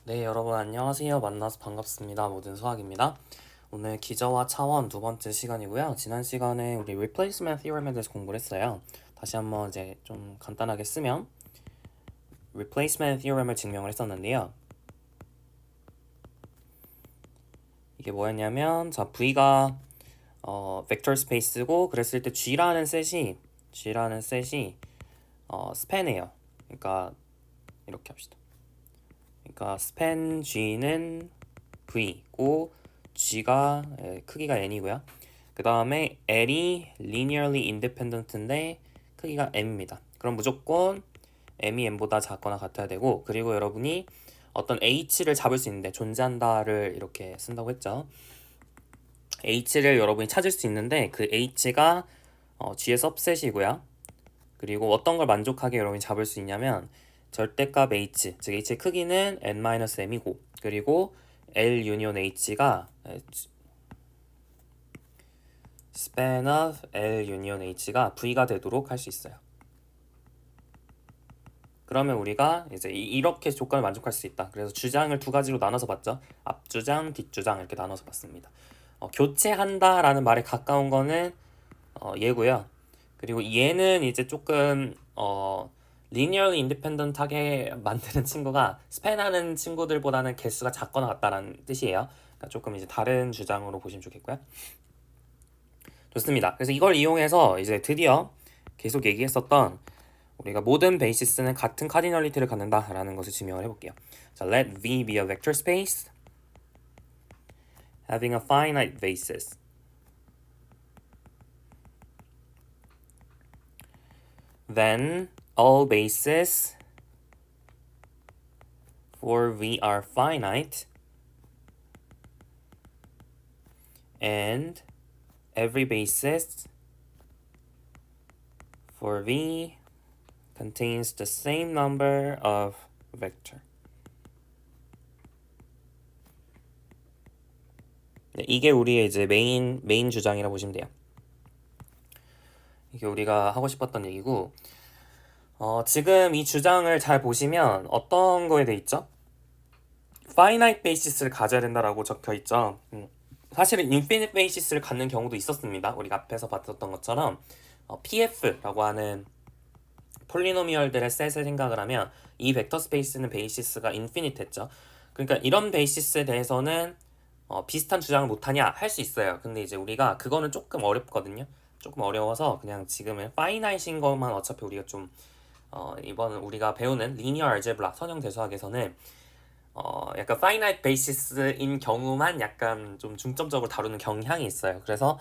네, 여러분 안녕하세요. 만나서 반갑습니다. 모든 수학입니다. 오늘 기저와 차원 두 번째 시간이고요. 지난 시간에 우리 replacement theorem에 대해서 공부를 했어요. 다시 한번 이제 좀 간단하게 쓰면 replacement theorem을 증명을 했었는데요. 이게 뭐였냐면 자, V가 벡터 스페이스고 그랬을 때 G라는 셋이 스팬이에요. 그러니까 이렇게 합시다. 그러니까 스팬 G는 V고 G가 크기가 N이고요. 그 다음에 L이 linearly independent인데 크기가 M입니다. 그럼 무조건 M이 M보다 작거나 같아야 되고, 그리고 여러분이 어떤 H를 잡을 수 있는데 존재한다를 이렇게 쓴다고 했죠. H를 여러분이 찾을 수 있는데 그 H가 G의 subset이고요. 그리고 어떤 걸 만족하게 여러분이 잡을 수 있냐면 절대값 H, 즉 H의 크기는 N-M이고, 그리고 L 유니온 H가 span of L 유니온 H가 V가 되도록 할 수 있어요. 그러면 우리가 이제 이렇게 조건을 만족할 수 있다. 그래서 주장을 두 가지로 나눠서 봤죠. 앞주장, 뒷주장 이렇게 나눠서 봤습니다. 교체한다라는 말에 가까운 거는 얘고요. 그리고 얘는 이제 조금 linearly independent하게 만드는 친구가 스팬하는 친구들보다는 개수가 작거나 같다라는 뜻이에요. 그러니까 조금 이제 다른 주장으로 보시면 좋겠고요. 좋습니다. 그래서 이걸 이용해서 이제 드디어 계속 얘기했었던 우리가 모든 베이시스는 같은 카디널리티를 갖는다라는 것을 증명을 해볼게요. 자, let V be a vector space having a finite basis. Then all bases for V are finite and every basis for V contains the same number of vector. 네, 이게 우리의 이제 메인 주장이라고 보시면 돼요. 이게 우리가 하고 싶었던 얘기고, 지금 이 주장을 잘 보시면 어떤 거에 돼 있죠? finite basis를 가져야 된다라고 적혀 있죠. 사실은 infinite basis를 갖는 경우도 있었습니다. 우리가 앞에서 봤었던 것처럼 PF라고 하는 폴리노미얼들의 셋을 생각을 하면 이 벡터 스페이스는 베이시스가 인피니트 했죠. 그러니까 이런 베이시스에 대해서는 비슷한 주장을 못하냐 할 수 있어요. 근데 이제 우리가 그거는 조금 어렵거든요. 조금 어려워서 그냥 지금은 파이나이트인 것만 어차피 우리가 좀 이번 우리가 배우는 리니어 알제브라 선형 대수학에서는 약간 파이나이트 베이시스인 경우만 약간 좀 중점적으로 다루는 경향이 있어요. 그래서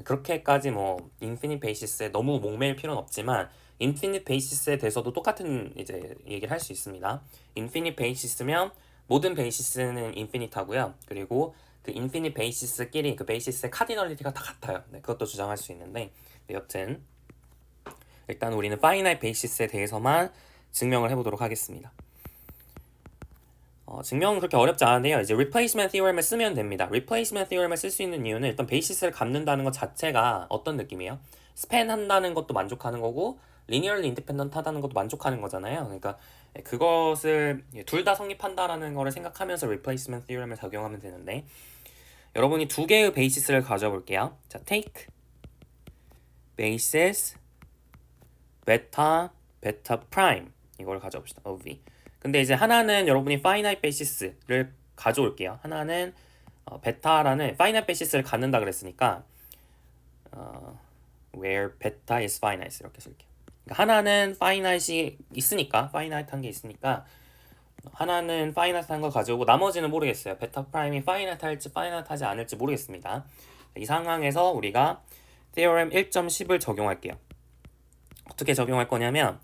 그렇게까지 뭐 인피니트 베이시스에 너무 목매일 필요는 없지만 인피니트 베이시스에 대해서도 똑같은 이제 얘기를 할 수 있습니다. 인피니트 베이시스면 모든 베이시스는 인피니트하고요. 그리고 그 인피니트 베이시스끼리 그 베이시스의 카디널리티가 다 같아요. 네, 그것도 주장할 수 있는데 네, 여튼 일단 우리는 파이나이트 베이시스에 대해서만 증명을 해보도록 하겠습니다. 증명은 그렇게 어렵지 않은데요. 이제 replacement theorem을 쓰면 됩니다. replacement theorem을 쓸 수 있는 이유는 일단 베이시스를 갖는다는 것 자체가 어떤 느낌이에요? 스팬 한다는 것도 만족하는 거고 linearly independent 하다는 것도 만족하는 거잖아요. 그러니까 그것을 둘 다 성립한다라는 거를 생각하면서 replacement theorem을 적용하면 되는데 여러분이 두 개의 베이시스를 가져볼게요. 자, take basis beta prime 이걸 가져봅시다. of 근데 이제 하나는 여러분이 finite basis를 가져올게요. 하나는 베타라는 finite basis를 갖는다 그랬으니까 where beta is finite 이렇게 쓸게요. 그러니까 하나는 finite이 있으니까 finite한 게 있으니까 하나는 finite한 걸 가져오고 나머지는 모르겠어요. 베타 프라임이 finite 할지 finite 하지 않을지 모르겠습니다. 이 상황에서 우리가 theorem 1.10을 적용할게요. 어떻게 적용할 거냐면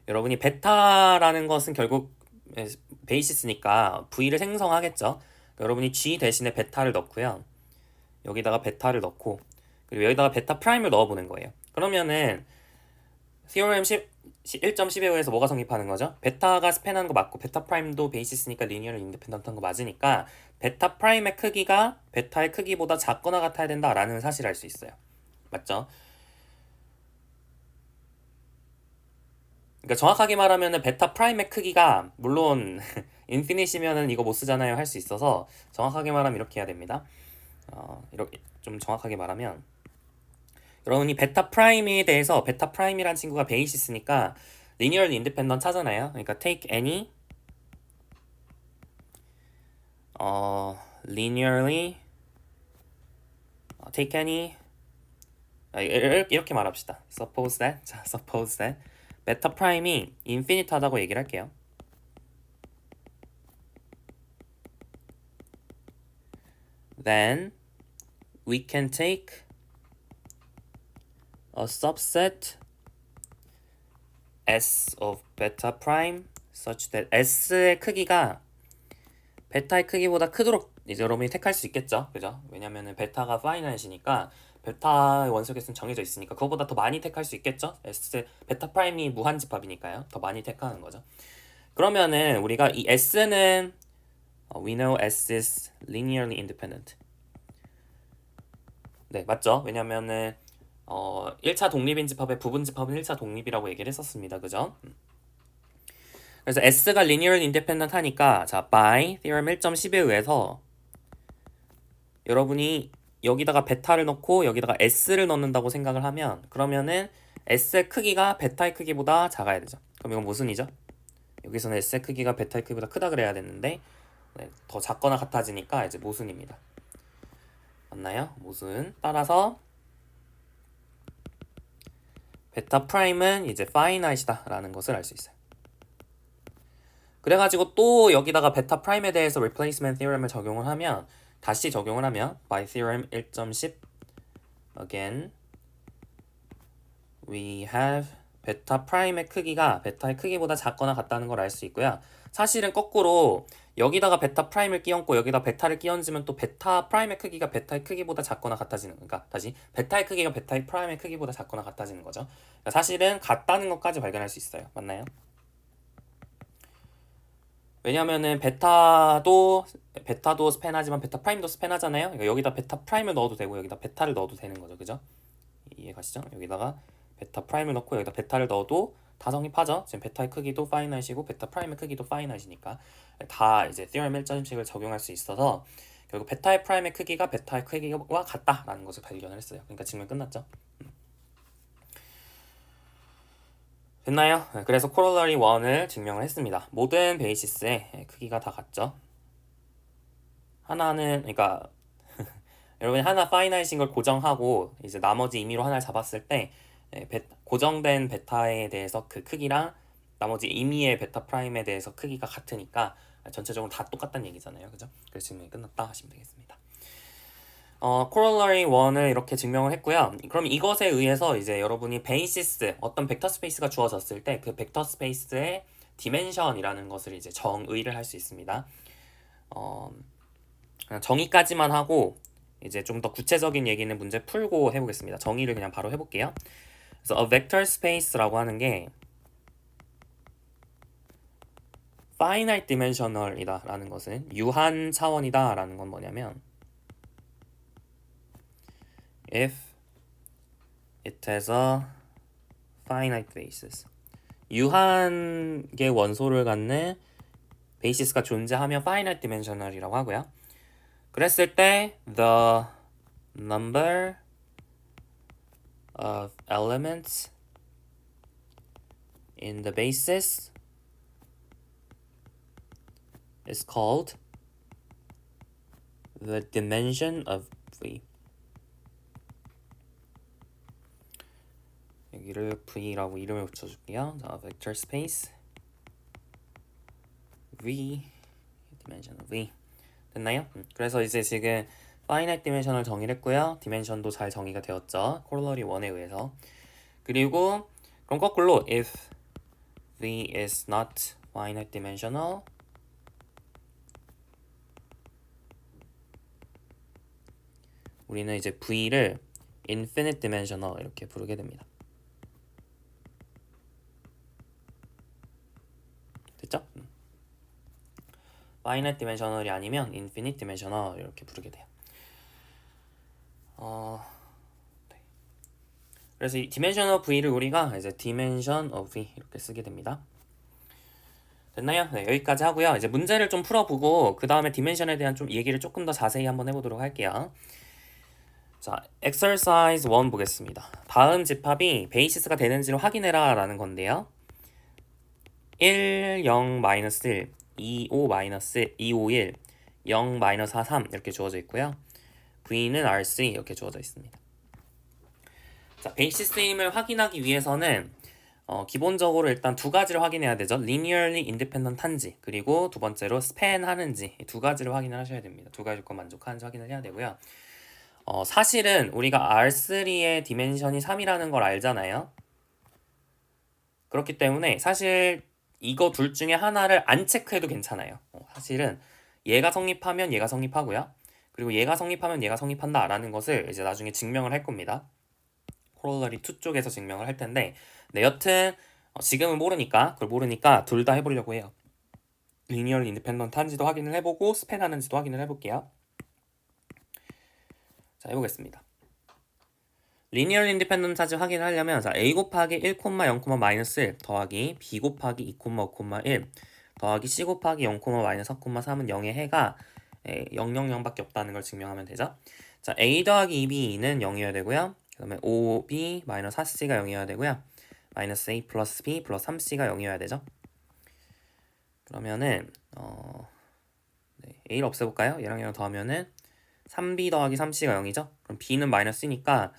여러분이 베타라는 것은 결국 베이시스니까 V를 생성하겠죠. 여러분이 G 대신에 베타를 넣고요. 여기다가 베타를 넣고 그리고 여기다가 베타 프라임을 넣어보는 거예요. 그러면은 theorem 1.10에 의해서 뭐가 성립하는 거죠? 베타가 스팬하는 거 맞고 베타 프라임도 베이시스니까 리니어를 인디펜던트한 거 맞으니까 베타 프라임의 크기가 베타의 크기보다 작거나 같아야 된다라는 사실을 알 수 있어요. 맞죠? 그러니까 정확하게 말하면 베타 프라임의 크기가 물론 인피니시면은 이거 못 쓰잖아요 할 수 있어서 정확하게 말하면 이렇게 해야 됩니다. 이렇게 좀 정확하게 말하면 여러분이 베타 프라임에 대해서 베타 프라임이란 친구가 베이시스니까 linearly independent 하잖아요. 그러니까 take any linearly take any 이렇게 말합시다. suppose that 자 suppose that 베타 프라임이 인피니트하다고 얘기를 할게요. Then we can take a subset S of beta prime such that S의 크기가 베타의 크기보다 크도록 이제 여러분이 택할 수 있겠죠. 그죠? 왜냐면은 베타가 파이나잇이니까 베타 원소개수는 정해져 있으니까 그거보다 더 많이 택할 수 있겠죠. S 베타 프라임이 무한집합이니까요. 더 많이 택하는 거죠. 그러면은 우리가 이 S는 we know S is linearly independent. 네, 맞죠? 왜냐면은 1차 독립인집합의 부분집합은 1차 독립이라고 얘기를 했었습니다. 그죠? 그래서 S가 linearly independent 하니까 자, by theorem 1.10에 의해서 여러분이 여기다가 베타를 넣고 여기다가 S를 넣는다고 생각을 하면 그러면은 S의 크기가 베타의 크기보다 작아야 되죠. 그럼 이건 모순이죠? 여기서는 S의 크기가 베타의 크기보다 크다 그래야 되는데 네, 더 작거나 같아지니까 이제 모순입니다. 맞나요? 모순. 따라서 베타 프라임은 이제 파이나잇이다 라는 것을 알 수 있어요. 그래가지고 또 여기다가 베타 프라임에 대해서 replacement theorem을 적용을 하면 다시 적용을 하면 by theorem 1.10 again we have 베타 프라임의 크기가 베타의 크기보다 작거나 같다는 걸 알 수 있고요. 사실은 거꾸로 여기다가 베타 프라임을 끼얹고 여기다 베타를 끼얹으면 또 베타 프라임의 크기가 베타의 크기보다 작거나 같아지는, 그러니까 다시 베타의 크기가 베타의 프라임의 크기보다 작거나 같아지는 거죠. 그러니까 사실은 같다는 것까지 발견할 수 있어요. 맞나요? 왜냐면은 베타도 스팬하지만 베타 프라임도 스팬하잖아요. 그러니까 여기다 베타 프라임을 넣어도 되고 여기다 베타를 넣어도 되는 거죠. 그죠? 이해가시죠? 여기다가 베타 프라임을 넣고 여기다 베타를 넣어도 다 성립하죠. 지금 베타의 크기도 파이나잇이고 베타 프라임의 크기도 파이나잇이니까 다 이제 theorem 1.10을 적용할 수 있어서 결국 베타의 프라임의 크기가 베타의 크기와 같다라는 것을 발견을 했어요. 그러니까 질문 끝났죠. 됐나요? 그래서 코롤러리 1을 증명을 했습니다. 모든 베이시스의 크기가 다 같죠. 하나는 그러니까 여러분이 하나 파이나잇인 걸 고정하고 이제 나머지 임의로 하나를 잡았을 때 고정된 베타에 대해서 그 크기랑 나머지 임의의 베타 프라임에 대해서 크기가 같으니까 전체적으로 다 똑같다는 얘기잖아요. 그죠? 그래서 질문이 끝났다 하시면 되겠습니다. corollary 1을 이렇게 증명을 했고요. 그럼 이것에 의해서 이제 여러분이 베이시스, 어떤 벡터 스페이스가 주어졌을 때 그 벡터 스페이스의 디멘션이라는 것을 이제 정의를 할 수 있습니다. 그냥 정의까지만 하고 이제 좀 더 구체적인 얘기는 문제 풀고 해보겠습니다. 정의를 그냥 바로 해볼게요. 그래서 a vector space라고 하는 게 finite dimensional이다 라는 것은 유한 차원이다 라는 건 뭐냐면 if it has a finite basis 유한의 원소를 갖는 베이시스가 존재하면 finite dimensional이라고 하고요. 그랬을 때 the number of elements in the basis is called the dimension of V. 여기를 V라고 이름을 붙여줄게요. 자, vector space V, dimension of V. 됐나요? 그래서 이제 지금 finite dimension을 정의를 했고요. dimension도 잘 정의가 되었죠. corollary 1에 의해서. 그리고 그럼 거꾸로 if V is not finite dimensional 우리는 이제 V를 infinite dimensional 이렇게 부르게 됩니다. 됐죠? finite dimensional이 아니면 infinite dimensional 이렇게 부르게 돼요. 네. 그래서 이 dimension of V를 우리가 이제 dimension of V 이렇게 쓰게 됩니다. 됐나요? 네, 여기까지 하고요. 이제 문제를 좀 풀어보고 그 다음에 디멘션에 대한 좀 얘기를 조금 더 자세히 한번 해보도록 할게요. 자, exercise 1 보겠습니다. 다음 집합이 베이시스가 되는지를 확인해라 라는 건데요. 1, 0, 마이너스 1, 2, 5, 마이너스 2, 5, 1, 0, 마이너스 4, 3 이렇게 주어져 있고요. V는 R3 이렇게 주어져 있습니다. 자, 베이시스임을 확인하기 위해서는 기본적으로 일단 두 가지를 확인해야 되죠. linearly independent 한지, 그리고 두 번째로 span 하는지, 두 가지를 확인을 하셔야 됩니다. 두 가지 조건 만족하는지 확인을 해야 되고요. 사실은 우리가 R3의 디멘션이 3이라는 걸 알잖아요. 그렇기 때문에 사실 이거 둘 중에 하나를 안 체크해도 괜찮아요. 사실은 얘가 성립하면 얘가 성립하고요. 그리고 얘가 성립하면 얘가 성립한다 라는 것을 이제 나중에 증명을 할 겁니다. 코롤러리 2 쪽에서 증명을 할 텐데, 네, 여튼 지금은 모르니까, 그걸 모르니까 둘 다 해보려고 해요. 리니얼 인디펜던트 한지도 확인을 해보고 스팬 하는지도 확인을 해볼게요. 자, 해보겠습니다. 리니얼 인디펜던트 한지 확인을 하려면 자, a 곱하기 1, 0, 마이너스 1 더하기 b 곱하기 2, 5, 1 더하기 c 곱하기 0, 마이너스 4, 3은 0의 해가 0, 0, 0밖에 없다는 걸 증명하면 되죠. 자, a 더하기 2b는 0이어야 되고요. 그 다음에 5b 마이너스 4c가 0이어야 되고요. 마이너스 a 플러스 b 플러스 3c가 0이어야 되죠. 그러면은 네, a를 없애볼까요? 얘랑 얘랑 더하면은 3b 더하기 3c가 0이죠. 그럼 b는 마이너스니까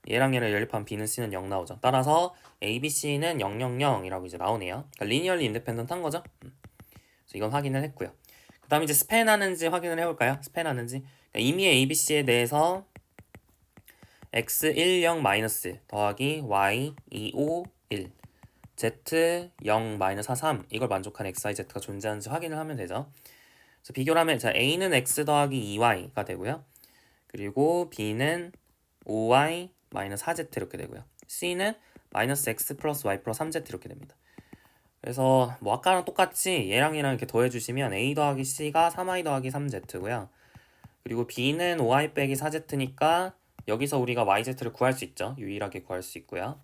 얘랑 얘를 연립하면 b는 c는 0 나오죠. 따라서 a, b, c는 0, 0, 0이라고 이제 나오네요. 그러니까 리니얼리 인디펜던트 한 거죠. 그래서 이건 확인을 했고요. 그 다음에 이제 스팬 하는지 확인을 해볼까요? 스팬 하는지. 그러니까 이미 a, b, c에 대해서 x 1, 0, 마이너스 더하기 y 2, 5, 1 z 0, 마이너스 4, 3 이걸 만족한 x, y, z가 존재하는지 확인을 하면 되죠. 그래서 비교를 하면 자, a는 x 더하기 2y가 되고요. 그리고 b는 5y 마이너스 4z 이렇게 되고요. c는 마이너스 x 플러스 y 플러스 3z 이렇게 됩니다. 그래서 뭐 아까랑 똑같이 얘랑 얘랑 이렇게 더해주시면 a 더하기 c가 3y 더하기 3z고요. 그리고 b는 5y 빼기 4z니까 여기서 우리가 yz를 구할 수 있죠. 유일하게 구할 수 있고요.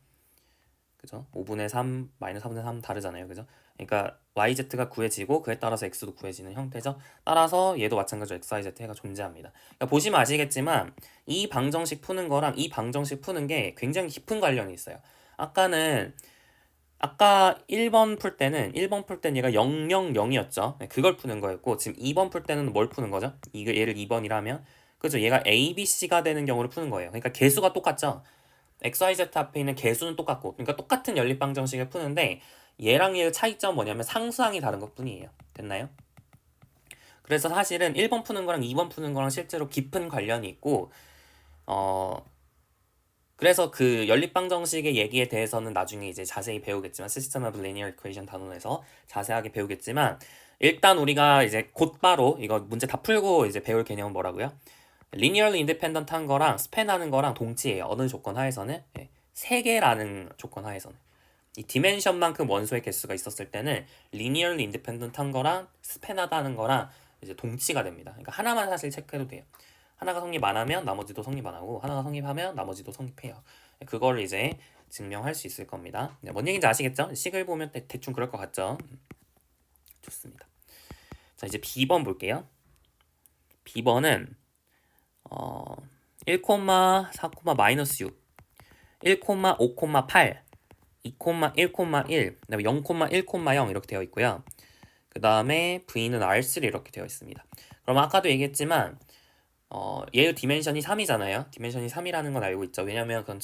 그죠? 5분의 3, 마이너스 4분의 3 다르잖아요. 그죠? 그러니까 yz가 구해지고 그에 따라서 x도 구해지는 형태죠. 따라서 얘도 마찬가지로 x, y, z 해가 존재합니다. 그러니까 보시면 아시겠지만 이 방정식 푸는 거랑 이 방정식 푸는 게 굉장히 깊은 관련이 있어요. 아까 1번 풀 때는 얘가 0, 0, 0이었죠. 그걸 푸는 거였고 지금 2번 풀 때는 뭘 푸는 거죠? 얘를 2번이라면 그죠? 얘가 A, B, C가 되는 경우를 푸는 거예요. 그러니까 개수가 똑같죠. X, Y, Z 앞에 있는 개수는 똑같고 그러니까 똑같은 연립방정식을 푸는데 얘랑 얘의 차이점 뭐냐면 상수항이 다른 것 뿐이에요. 됐나요? 그래서 사실은 1번 푸는 거랑 2번 푸는 거랑 실제로 깊은 관련이 있고 그래서 그 연립방정식의 얘기에 대해서는 나중에 이제 자세히 배우겠지만 System of Linear Equation 단원에서 자세하게 배우겠지만 일단 우리가 이제 곧바로 이거 문제 다 풀고 이제 배울 개념은 뭐라고요? Linearly Independent 한 거랑 스팬 하는 거랑 동치예요. 어느 조건 하에서는? 네. 3개라는 조건 하에서는. 이 디멘션만큼 원소의 개수가 있었을 때는 Linearly Independent 한 거랑 스팬하다는 거랑 이제 동치가 됩니다. 그러니까 하나만 사실 체크해도 돼요. 하나가 성립 안 하면 나머지도 성립 안 하고 하나가 성립하면 나머지도 성립해요. 그거를 이제 증명할 수 있을 겁니다. 뭔 얘기인지 아시겠죠? 식을 보면 대충 그럴 것 같죠? 좋습니다. 자, 이제 B번 볼게요. B번은 1, 4, 마이너스 6 1, 5, 8 2, 1, 1 그다음에 0, 1, 0 이렇게 되어 있고요. 그 다음에 V는 R3 이렇게 되어 있습니다. 그럼 아까도 얘기했지만 얘의 디멘션이 3이잖아요. 디멘션이 3이라는 건 알고 있죠. 왜냐면 그건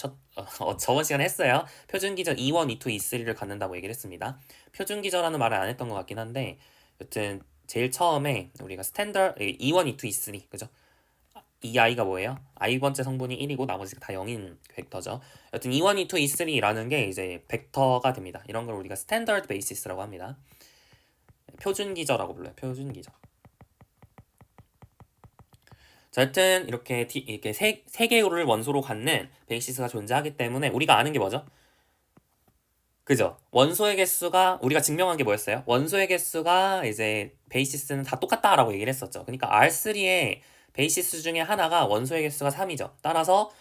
저번 시간에 했어요. 표준 기절 2원, 2, 2, 3를 갖는다고 얘기를 했습니다. 표준 기절라는 말을 안 했던 것 같긴 한데 여튼 제일 처음에 우리가 스탠더 2원, 2, 2, 3 그죠? 이 i가 뭐예요? i번째 성분이 1이고 나머지가 다 0인 벡터죠. 여튼 2, 1, 2, 2, 3라는 게 이제 벡터가 됩니다. 이런 걸 우리가 스탠더드 베이시스라고 합니다. 표준 기저라고 불러요. 표준 기저. 자, 여튼 이렇게 세 개를 원소로 갖는 베이시스가 존재하기 때문에 우리가 아는 게 뭐죠? 그죠? 원소의 개수가 우리가 증명한 게 뭐였어요? 원소의 개수가 이제 베이시스는 다 똑같다라고 얘기를 했었죠. 그러니까 R3의 베이시스 중에 하나가 원소의 개수가 3이죠. 따라서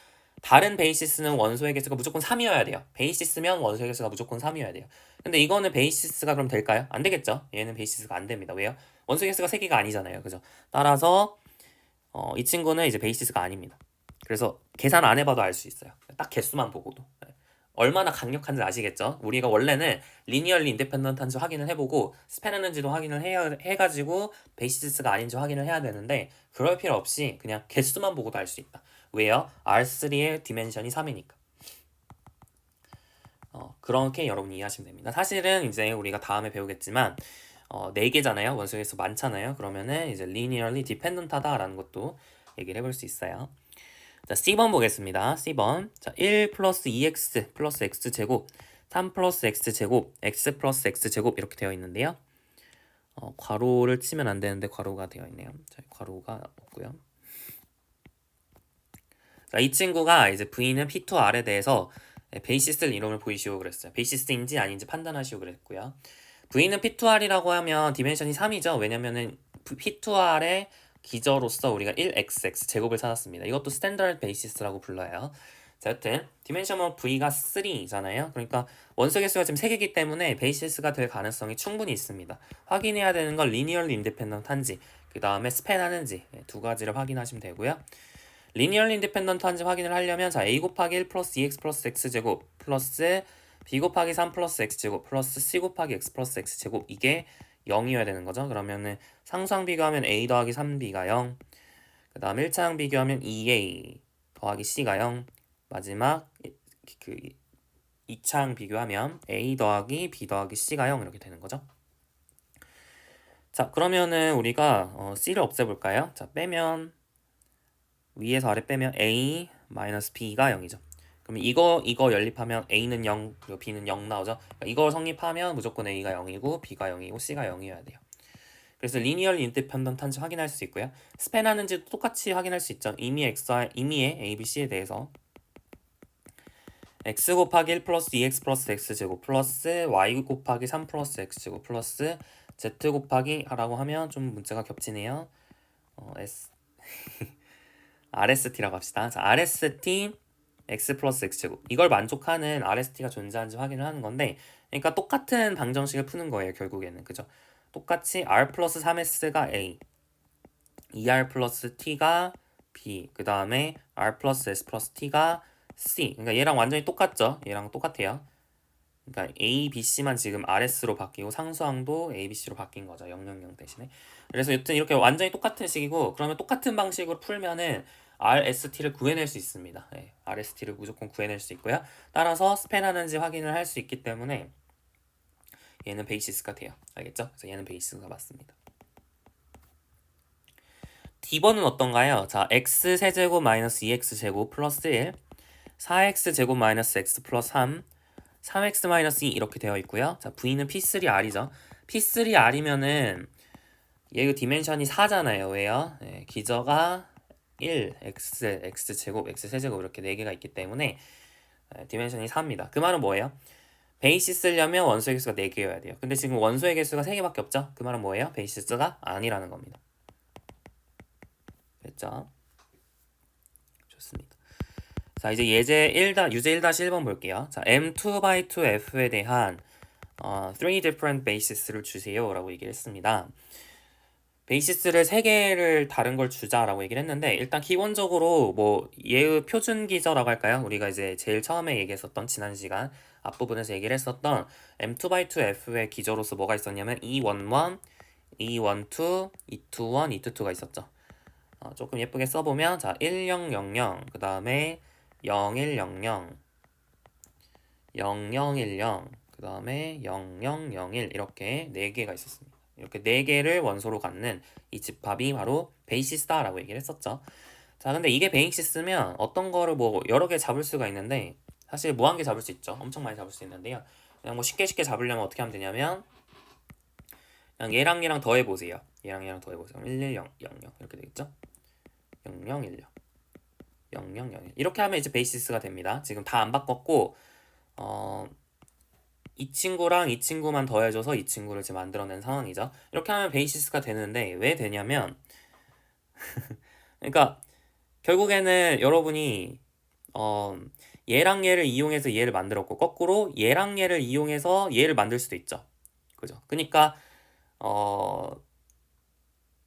다른 베이시스는 원소의 개수가 무조건 3이어야 돼요. 베이시스면 원소의 개수가 무조건 3이어야 돼요. 근데 이거는 베이시스가 그럼 될까요? 안 되겠죠? 얘는 베이시스가 안 됩니다. 왜요? 원소의 개수가 3개가 아니잖아요. 그죠? 따라서 이 친구는 이제 베이시스가 아닙니다. 그래서 계산 안 해봐도 알 수 있어요. 딱 개수만 보고도. 네. 얼마나 강력한지 아시겠죠? 우리가 원래는 리니얼리 인디펜던트한지 확인을 해보고 스패너는지도 확인을 해가지고 베이시스가 아닌지 확인을 해야 되는데 그럴 필요 없이 그냥 개수만 보고도 알 수 있다. 왜요? R3의 디멘션이 3이니까. 그렇게 여러분이 이해하시면 됩니다. 사실은 이제 우리가 다음에 배우겠지만 4개잖아요. 원소의 개수 많잖아요. 그러면은 이제 linearly dependent하다라는 것도 얘기를 해볼 수 있어요. 자, C번 보겠습니다. C번. 자, 1 플러스 2x 플러스 x제곱 3 플러스 x제곱 x 플러스 x제곱 이렇게 되어 있는데요. 괄호를 치면 안 되는데 괄호가 되어 있네요. 자, 괄호가 없고요. 자, 이 친구가 이제 V는 P2R에 대해서 베이시스 이름을 보이시오 그랬어요. 베이시스인지 아닌지 판단하시오 그랬고요. V는 P2R이라고 하면 디멘션이 3이죠. 왜냐면은 P2R의 기저로서 우리가 1xx 제곱을 찾았습니다. 이것도 스탠더드 베이시스라고 불러요. 자, 여튼 디멘션 V가 3잖아요. 그러니까 원소 개수가 지금 3개이기 때문에 베이시스가 될 가능성이 충분히 있습니다. 확인해야 되는 건 리니얼리 인디펜던트한지 그 다음에 스팬하는지 두 가지를 확인하시면 되고요. 리니얼리 인디펜던트한지 확인을 하려면 자 A 곱하기 1 플러스 2x 플러스 x제곱 플러스 b 곱하기 3 플러스 x제곱 플러스 c 곱하기 x 플러스 x제곱 이게 0이어야 되는 거죠. 그러면은 상수항 비교하면 a 더하기 3b가 0, 그 다음 1차항 비교하면 2a 더하기 c가 0, 마지막 그 2차항 비교하면 a 더하기 b 더하기 c가 0 이렇게 되는 거죠. 자, 그러면은 우리가 c를 없애볼까요? 자, 빼면 위에서 아래 빼면 a 마이너스 b가 0이죠. 그러면 이거 연립하면 a는 0, 그리고 b는 0 나오죠. 그러니까 이걸 성립하면 무조건 a가 0이고 b가 0이고 c가 0이어야 돼요. 그래서 리니얼 인디펜던트한지 확인할 수 있고요. 스팬하는지도 똑같이 확인할 수 있죠. 임의의 a, b, c에 대해서 x 곱하기 1 플러스 2x 플러스 x제곱 플러스 y 곱하기 3 플러스 x제곱 플러스 z 곱하기 라고 하면 좀 문제가 겹치네요. RST라고 합시다. 자, RST x 플러스 x제곱 이걸 만족하는 RST가 존재하는지 확인을 하는 건데 그러니까 똑같은 방정식을 푸는 거예요. 결국에는 그죠? 똑같이 R 플러스 3S가 A 2R 플러스 T가 B 그 다음에 R 플러스 S 플러스 T가 C 그러니까 얘랑 완전히 똑같죠? 얘랑 똑같아요. 그러니까 A, B, C만 지금 RS로 바뀌고 상수항도 A, B, C로 바뀐 거죠. 0, 0, 0 대신에. 그래서 여튼 이렇게 완전히 똑같은 식이고 그러면 똑같은 방식으로 풀면은 RST를 구해낼 수 있습니다. 네, RST를 무조건 구해낼 수 있고요. 따라서 스팬하는지 확인을 할 수 있기 때문에 얘는 베이시스가 돼요. 알겠죠? 그래서 얘는 베이시스가 맞습니다. D번은 어떤가요? 자, x세제곱 마이너스 2x제곱 플러스 1 4x제곱 마이너스 x 플러스 3 3x 마이너스 2 이렇게 되어 있고요. 자, V는 P3R이죠. P3R이면은 얘 디멘션이 4잖아요. 왜요? 네, 기저가 1, x, x제곱, x세제곱 이렇게 4개가 있기 때문에 디멘션이 4입니다. 그 말은 뭐예요? 베이시스 쓰려면 원소의 개수가 4개여야 돼요. 근데 지금 원소의 개수가 3개밖에 없죠? 그 말은 뭐예요? 베이시스가 아니라는 겁니다. 됐죠? 좋습니다. 자, 이제 유제 1-1번 볼게요. 자, M2x2F에 대한 3 different bases를 주세요 라고 얘기를 했습니다. 베이시스를 3개를 다른 걸 주자라고 얘기를 했는데 일단 기본적으로 뭐 얘의 표준 기저라고 할까요? 우리가 이제 제일 처음에 얘기했었던 지난 시간 앞부분에서 얘기를 했었던 M2x2F의 기저로서 뭐가 있었냐면 E11, E12, E21, E22가 있었죠. 조금 예쁘게 써보면 자 1000, 그 다음에 0100, 0010, 그 다음에 0001 이렇게 4개가 있었습니다. 이렇게 4개를 원소로 갖는 이 집합이 바로 베이시스다라고 얘기를 했었죠. 자, 근데 이게 베이시스면 어떤 거를 뭐 여러 개 잡을 수가 있는데 사실 무한 개 잡을 수 있죠. 엄청 많이 잡을 수 있는데요. 그냥 뭐 쉽게 잡으려면 어떻게 하면 되냐면 그냥 얘랑 더해보세요. 얘랑 더해보세요. 11000 이렇게 되겠죠? 0010 0001 이렇게 하면 이제 베이시스가 됩니다. 지금 다 안 바꿨고 이 친구랑 이 친구만 더해줘서 이 친구를 지금 만들어낸 상황이죠. 이렇게 하면 베이시스가 되는데 왜 되냐면 그러니까 결국에는 여러분이 얘랑 얘를 이용해서 얘를 만들었고 거꾸로 얘랑 얘를 이용해서 얘를 만들 수도 있죠. 그죠? 그러니까 어,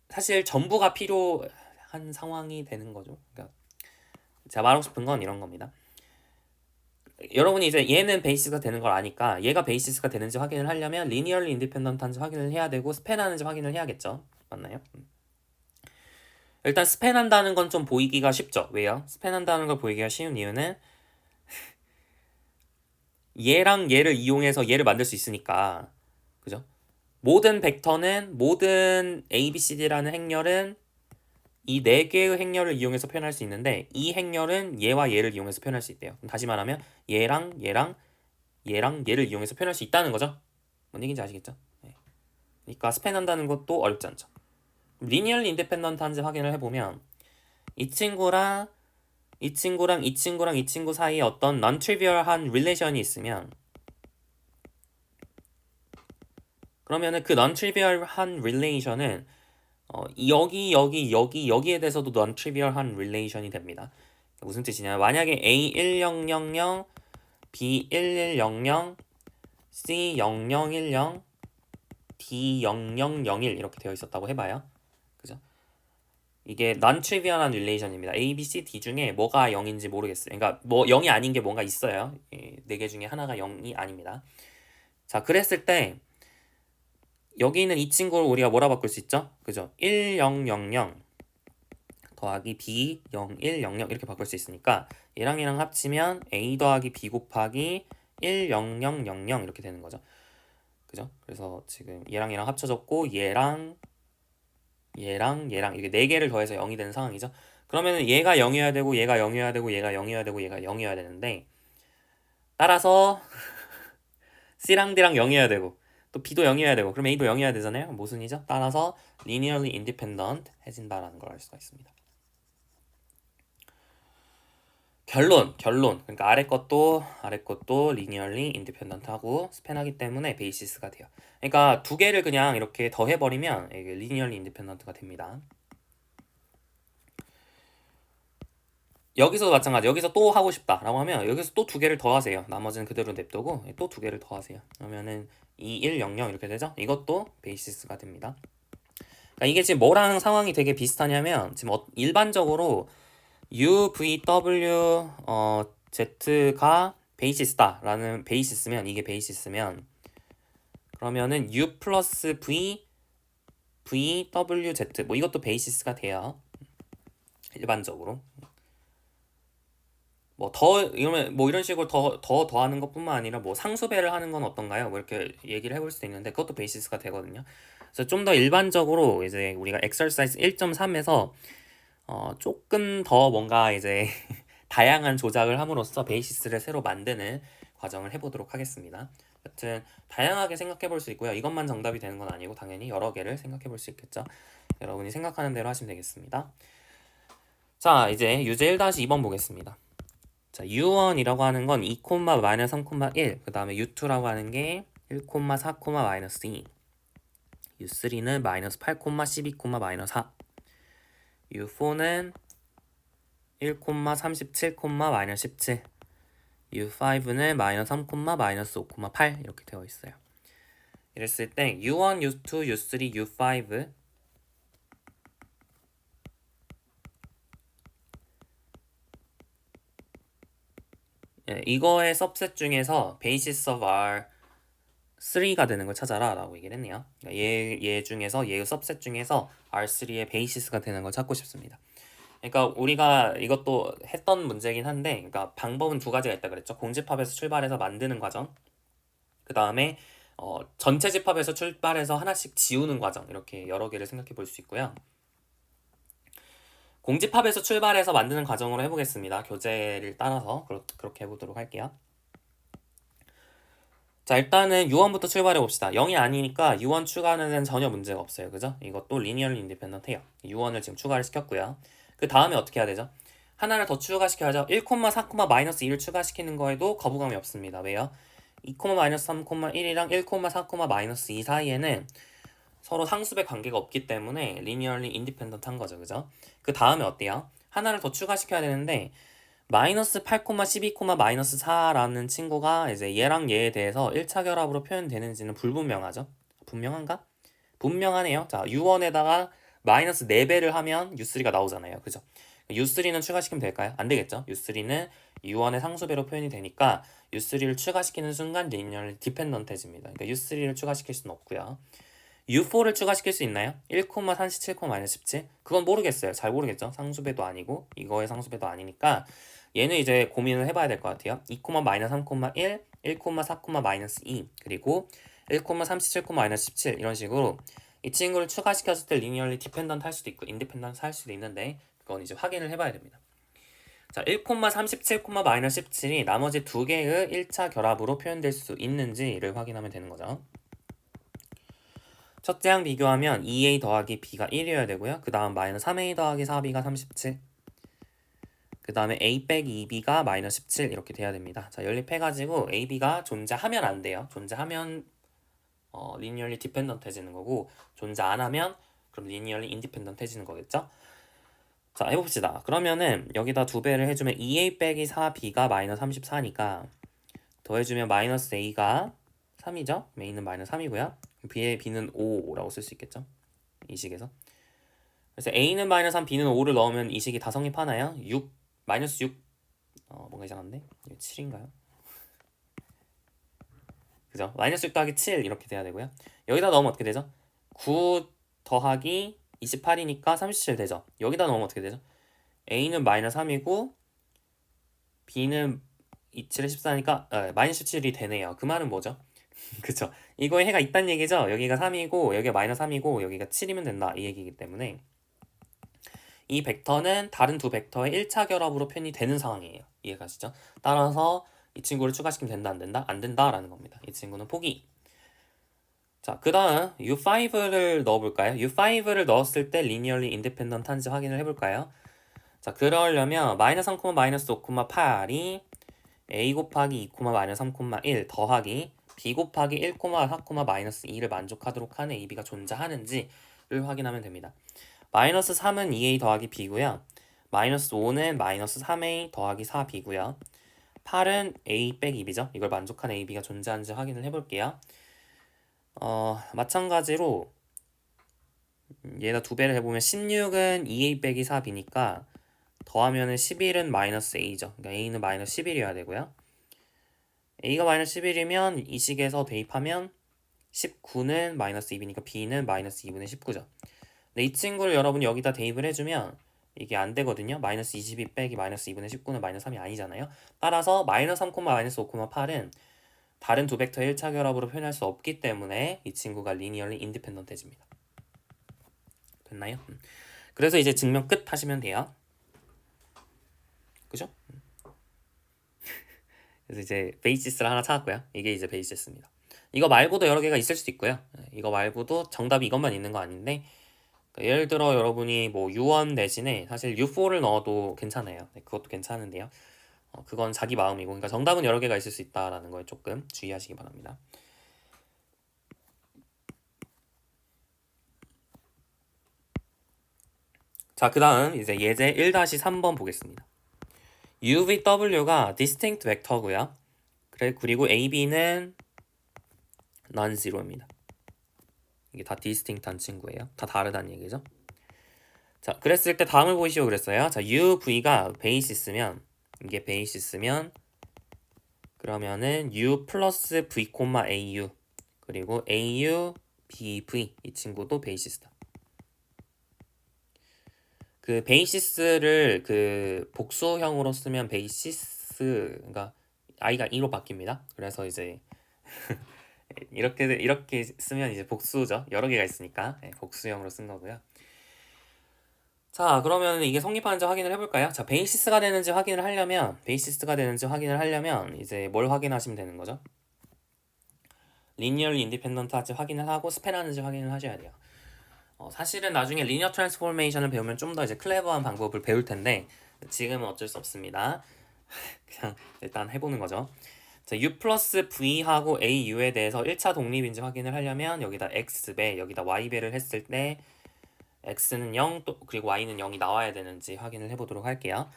사실 전부가 필요한 상황이 되는 거죠. 그러니까 제가 말하고 싶은 건 이런 겁니다. 여러분이 이제 얘는 베이시스가 되는 걸 아니까 얘가 베이시스가 되는지 확인을 하려면 리니얼리 인디펜던트한지 확인을 해야 되고 스팬하는지 확인을 해야겠죠. 맞나요? 일단 스팬한다는 건 좀 보이기가 쉽죠. 왜요? 스팬한다는 걸 보이기가 쉬운 이유는 얘랑 얘를 이용해서 얘를 만들 수 있으니까. 그죠? 모든 벡터는 모든 A, B, C, D라는 행렬은 이 네 개의 행렬을 이용해서 표현할 수 있는데 이 행렬은 얘와 얘를 이용해서 표현할 수 있대요. 다시 말하면 얘랑 얘랑 얘랑 얘를 이용해서 표현할 수 있다는 거죠. 뭔 얘기인지 아시겠죠? 네. 그러니까 스팬한다는 것도 어렵지 않죠. 리니얼리 인디펜던트한지 확인을 해보면 이 친구랑 이 친구랑 이 친구랑 이 친구 사이에 어떤 non-trivial한 릴레이션이 있으면 그러면은 그 non-trivial한 릴레이션은 여기에 대해서도 non-trivial한 릴레이션이 됩니다. 무슨 뜻이냐? 만약에 A1000, B1100, C0010, D0001 이렇게 되어 있었다고 해봐요. 그죠? 이게 non-trivial한 릴레이션입니다. A, B, C, D 중에 뭐가 0인지 모르겠어요. 그러니까 뭐 0이 아닌 게 뭔가 있어요. 네 개 중에 하나가 0이 아닙니다. 자, 그랬을 때 여기 있는 이 친구를 우리가 뭐라 바꿀 수 있죠? 그죠? 1000 더하기 B 0100 이렇게 바꿀 수 있으니까 얘랑 합치면 A 더하기 B 곱하기 10000 이렇게 되는 거죠. 그죠? 그래서 지금 얘랑 합쳐졌고 얘랑 이게 네 개를 더해서 0이 되는 상황이죠. 그러면은 얘가 0이어야 되고 얘가 0이어야 되고 얘가 0이어야 되고 얘가 0이어야 되는데 따라서 C랑 D랑 0이어야 되고 또 B도 0이어야 되고 그럼 A도 0이어야 되잖아요. 모순이죠. 따라서 linearly independent 해진다라는 걸 알 수가 있습니다. 결론. 그러니까 아래 것도 linearly independent하고 스팬하기 때문에 베이시스가 돼요. 그러니까 두 개를 그냥 이렇게 더해버리면 이게 linearly independent가 됩니다. 여기서도 마찬가지. 여기서 또 하고 싶다라고 하면 여기서 또 두 개를 더하세요. 나머지는 그대로 냅두고 또 두 개를 더하세요. 그러면은 2100 이렇게 되죠. 이것도 베이시스가 됩니다. 그러니까 이게 지금 뭐랑 상황이 되게 비슷하냐면 지금 일반적으로 UVW Z가 베이시스다라는 베이시스면 이게 베이시스면 그러면은 U 플러스 V VWZ 뭐 이것도 베이시스가 돼요. 일반적으로 이러면 뭐 이런 식으로 더하는 것뿐만 아니라 뭐 상수배를 하는 건 어떤가요? 뭐 이렇게 얘기를 해볼 수도 있는데 그것도 베이시스가 되거든요. 그래서 좀 더 일반적으로 이제 우리가 엑서사이즈 1.3에서 조금 더 뭔가 이제 다양한 조작을 함으로써 베이시스를 새로 만드는 과정을 해보도록 하겠습니다. 여튼 다양하게 생각해 볼 수 있고요. 이것만 정답이 되는 건 아니고 당연히 여러 개를 생각해 볼 수 있겠죠. 여러분이 생각하는 대로 하시면 되겠습니다. 자, 이제 유제 1-2번 보겠습니다. 자, U1이라고 하는 건 2, 마이너스 3,1 그 다음에 U2라고 하는 게 1, 4, 마이너스 2 U3는 마이너스 8, 12, 마이너스 4 U4는 1, 37, 마이너스 17 U5는 마이너스 3, 마이너스 5, 8 이렇게 되어 있어요. 이랬을 때 U1, U2, U3, U5 이거의 subset 중에서 basis of R3가 되는 걸 찾아라 라고 얘기를 했네요. 그러니까 얘 중에서 얘의 subset 중에서 R3의 basis가 되는 걸 찾고 싶습니다. 그러니까 우리가 이것도 했던 문제긴 한데 그러니까 방법은 두 가지가 있다 그랬죠. 공집합에서 출발해서 만드는 과정 그 다음에 전체 집합에서 출발해서 하나씩 지우는 과정 이렇게 여러 개를 생각해 볼 수 있고요. 공집합에서 출발해서 만드는 과정으로 해보겠습니다. 교재를 따라서 그렇게 해보도록 할게요. 자, 일단은 U1부터 출발해 봅시다. 0이 아니니까 U1 추가하는 데는 전혀 문제가 없어요. 그죠? 이것도 리니얼리 인디펜던트 해요. U1을 지금 추가를 시켰고요. 그 다음에 어떻게 해야 되죠? 하나를 더 추가시켜야죠. 1, 4, 마이너스 2를 추가시키는 거에도 거부감이 없습니다. 왜요? 2, 마이너스 3, 1이랑 1, 4, 마이너스 2 사이에는 서로 상수배 관계가 없기 때문에 리니얼리 인디펜던트 한 거죠. 그죠? 그 다음에 어때요? 하나를 더 추가시켜야 되는데 마이너스 8,12, 마이너스 4라는 친구가 이제 얘랑 얘에 대해서 1차 결합으로 표현되는지는 불분명하죠. 분명한가? 분명하네요. 자, U1에다가 마이너스 4배를 하면 U3가 나오잖아요. 그죠? U3는 추가시키면 될까요? 안 되겠죠? U3는 U1의 상수배로 표현이 되니까 U3를 추가시키는 순간 리니얼 디펜던트해집니다. 그러니까 U3를 추가시킬 수는 없고요. U4를 추가시킬 수 있나요? 1,37, 마이너스 17? 그건 모르겠어요. 잘 모르겠죠? 상수배도 아니고 이거의 상수배도 아니니까 얘는 이제 고민을 해봐야 될 것 같아요. 2, 마이너스 3,1, 1,4, 마이너스 2 그리고 1,37, 마이너스 17 이런 식으로 이 친구를 추가시켰을 때 리니얼리 디펜던트 할 수도 있고 인디펜던트 할 수도 있는데 그건 이제 확인을 해봐야 됩니다. 자, 1,37, 마이너스 17이 나머지 두 개의 1차 결합으로 표현될 수 있는지를 확인하면 되는 거죠. 첫째 항 비교하면 2a 더하기 b가 1이어야 되고요. 그 다음 마이너스 3a 더하기 4b가 37. 그 다음에 a 빼기 2b가 마이너스 17 이렇게 돼야 됩니다. 자, 연립해가지고 ab가 존재하면 안 돼요. 존재하면 리니얼리 디펜던트해지는 거고 존재 안 하면 그럼 리니얼리 인디펜던트해지는 거겠죠? 자, 해봅시다. 그러면은 여기다 2배를 해주면 2a 빼기 4b가 마이너스 34니까 더해주면 마이너스 a가 3이죠? a는 마이너스 3이고요. b는 5라고 쓸 수 있겠죠? 이 식에서. 그래서 a는 마이너스 3, b는 5를 넣으면 이 식이 다 성립하나요? 6, 마이너스 6, 뭔가 이상한데? 7인가요? 그죠? 마이너스 6 더하기 7 이렇게 돼야 되고요. 여기다 넣으면 어떻게 되죠? 9 더하기 28이니까 37 되죠? 여기다 넣으면 어떻게 되죠? a는 마이너스 3이고 b는 27에 14니까 마이너스 17이 되네요. 그 말은 뭐죠? 그쵸? 이거에 해가 있다는 얘기죠? 여기가 3이고 여기가 마이너스 3이고 여기가 7이면 된다 이 얘기이기 때문에 이 벡터는 다른 두 벡터의 1차 결합으로 표현이 되는 상황이에요. 이해가시죠? 따라서 이 친구를 추가시키면 된다 안 된다? 안 된다라는 겁니다. 이 친구는 포기. 자, 그 다음 U5를 넣어볼까요? U5를 넣었을 때 리니얼리 인디펜던트 한지 확인을 해볼까요? 자, 그러려면 마이너스 3, 마이너스 5, 8이 a 곱하기 2, 마이너스 3, 1 더하기 b 곱하기 1, 4, 마이너스 2를 만족하도록 하는 ab가 존재하는지를 확인하면 됩니다. 마이너스 3은 2a 더하기 b고요. 마이너스 5는 마이너스 3a 더하기 4b고요. 8은 a 빼기 2b죠. 이걸 만족하는 ab가 존재하는지 확인을 해볼게요. 마찬가지로 얘가 2배를 해보면 16은 2a 빼기 4b니까 더하면은 11은 마이너스 a죠. 그러니까 a는 마이너스 11이어야 되고요. a가 마이너스 11이면 이 식에서 대입하면 19는 마이너스 2b니까 b는 마이너스 2분의 19죠. 근데 이 친구를 여러분이 여기다 대입을 해주면 이게 안 되거든요. 마이너스 22 빼기 마이너스 2분의 19는 마이너스 3이 아니잖아요. 따라서 마이너스 3, 마이너스 5, 8은 다른 두 벡터의 1차 결합으로 표현할 수 없기 때문에 이 친구가 리니얼리 인디펜던트해집니다. 됐나요? 그래서 이제 증명 끝 하시면 돼요. 그죠? 그래서 이제 베이시스를 하나 찾았고요. 이게 이제 베이시스입니다. 이거 말고도 여러 개가 있을 수도 있고요. 이거 말고도 정답이 이것만 있는 거 아닌데 예를 들어 여러분이 뭐 U1 대신에 사실 U4를 넣어도 괜찮아요. 그것도 괜찮은데요. 그건 자기 마음이고 그러니까 정답은 여러 개가 있을 수 있다라는 거에 조금 주의하시기 바랍니다. 자, 그 다음 이제 예제 1-3번 보겠습니다. UVW가 distinct 벡터고요. 그리고 AB는 non-zero입니다. 이게 다 distinct한 친구예요. 다 다르다는 얘기죠. 자, 그랬을 때 다음을 보시오 그랬어요. 자, UV가 베이시스면 이게 베이시스면 그러면은 U 플러스 V, AU 그리고 AU, BV 이 친구도 베이시스다. 그 베이시스를 그 복수형으로 쓰면 베이시스 그러니까 i가 2로 바뀝니다. 그래서 이제 이렇게 쓰면 이제 복수죠. 여러 개가 있으니까 복수형으로 쓴 거고요. 자, 그러면 이게 성립하는지 확인을 해볼까요? 자, 베이시스가 되는지 확인을 하려면 이제 뭘 확인하시면 되는 거죠? 리니얼리 인디펜던트 하지 확인을 하고 스팬하는지 확인을 하셔야 돼요. 사실은 나중에 리니어 트랜스포메이션을 배우면 좀 더 이제 클레버한 방법을 배울 텐데 지금은 어쩔 수 없습니다. 그냥 일단 해보는 거죠. 자, U 플러스 V하고 AU에 대해서 1차 독립인지 확인을 하려면 여기다 X배, 여기다 Y배를 했을 때 X는 0, 또 그리고 Y는 0이 나와야 되는지 확인을 해보도록 할게요.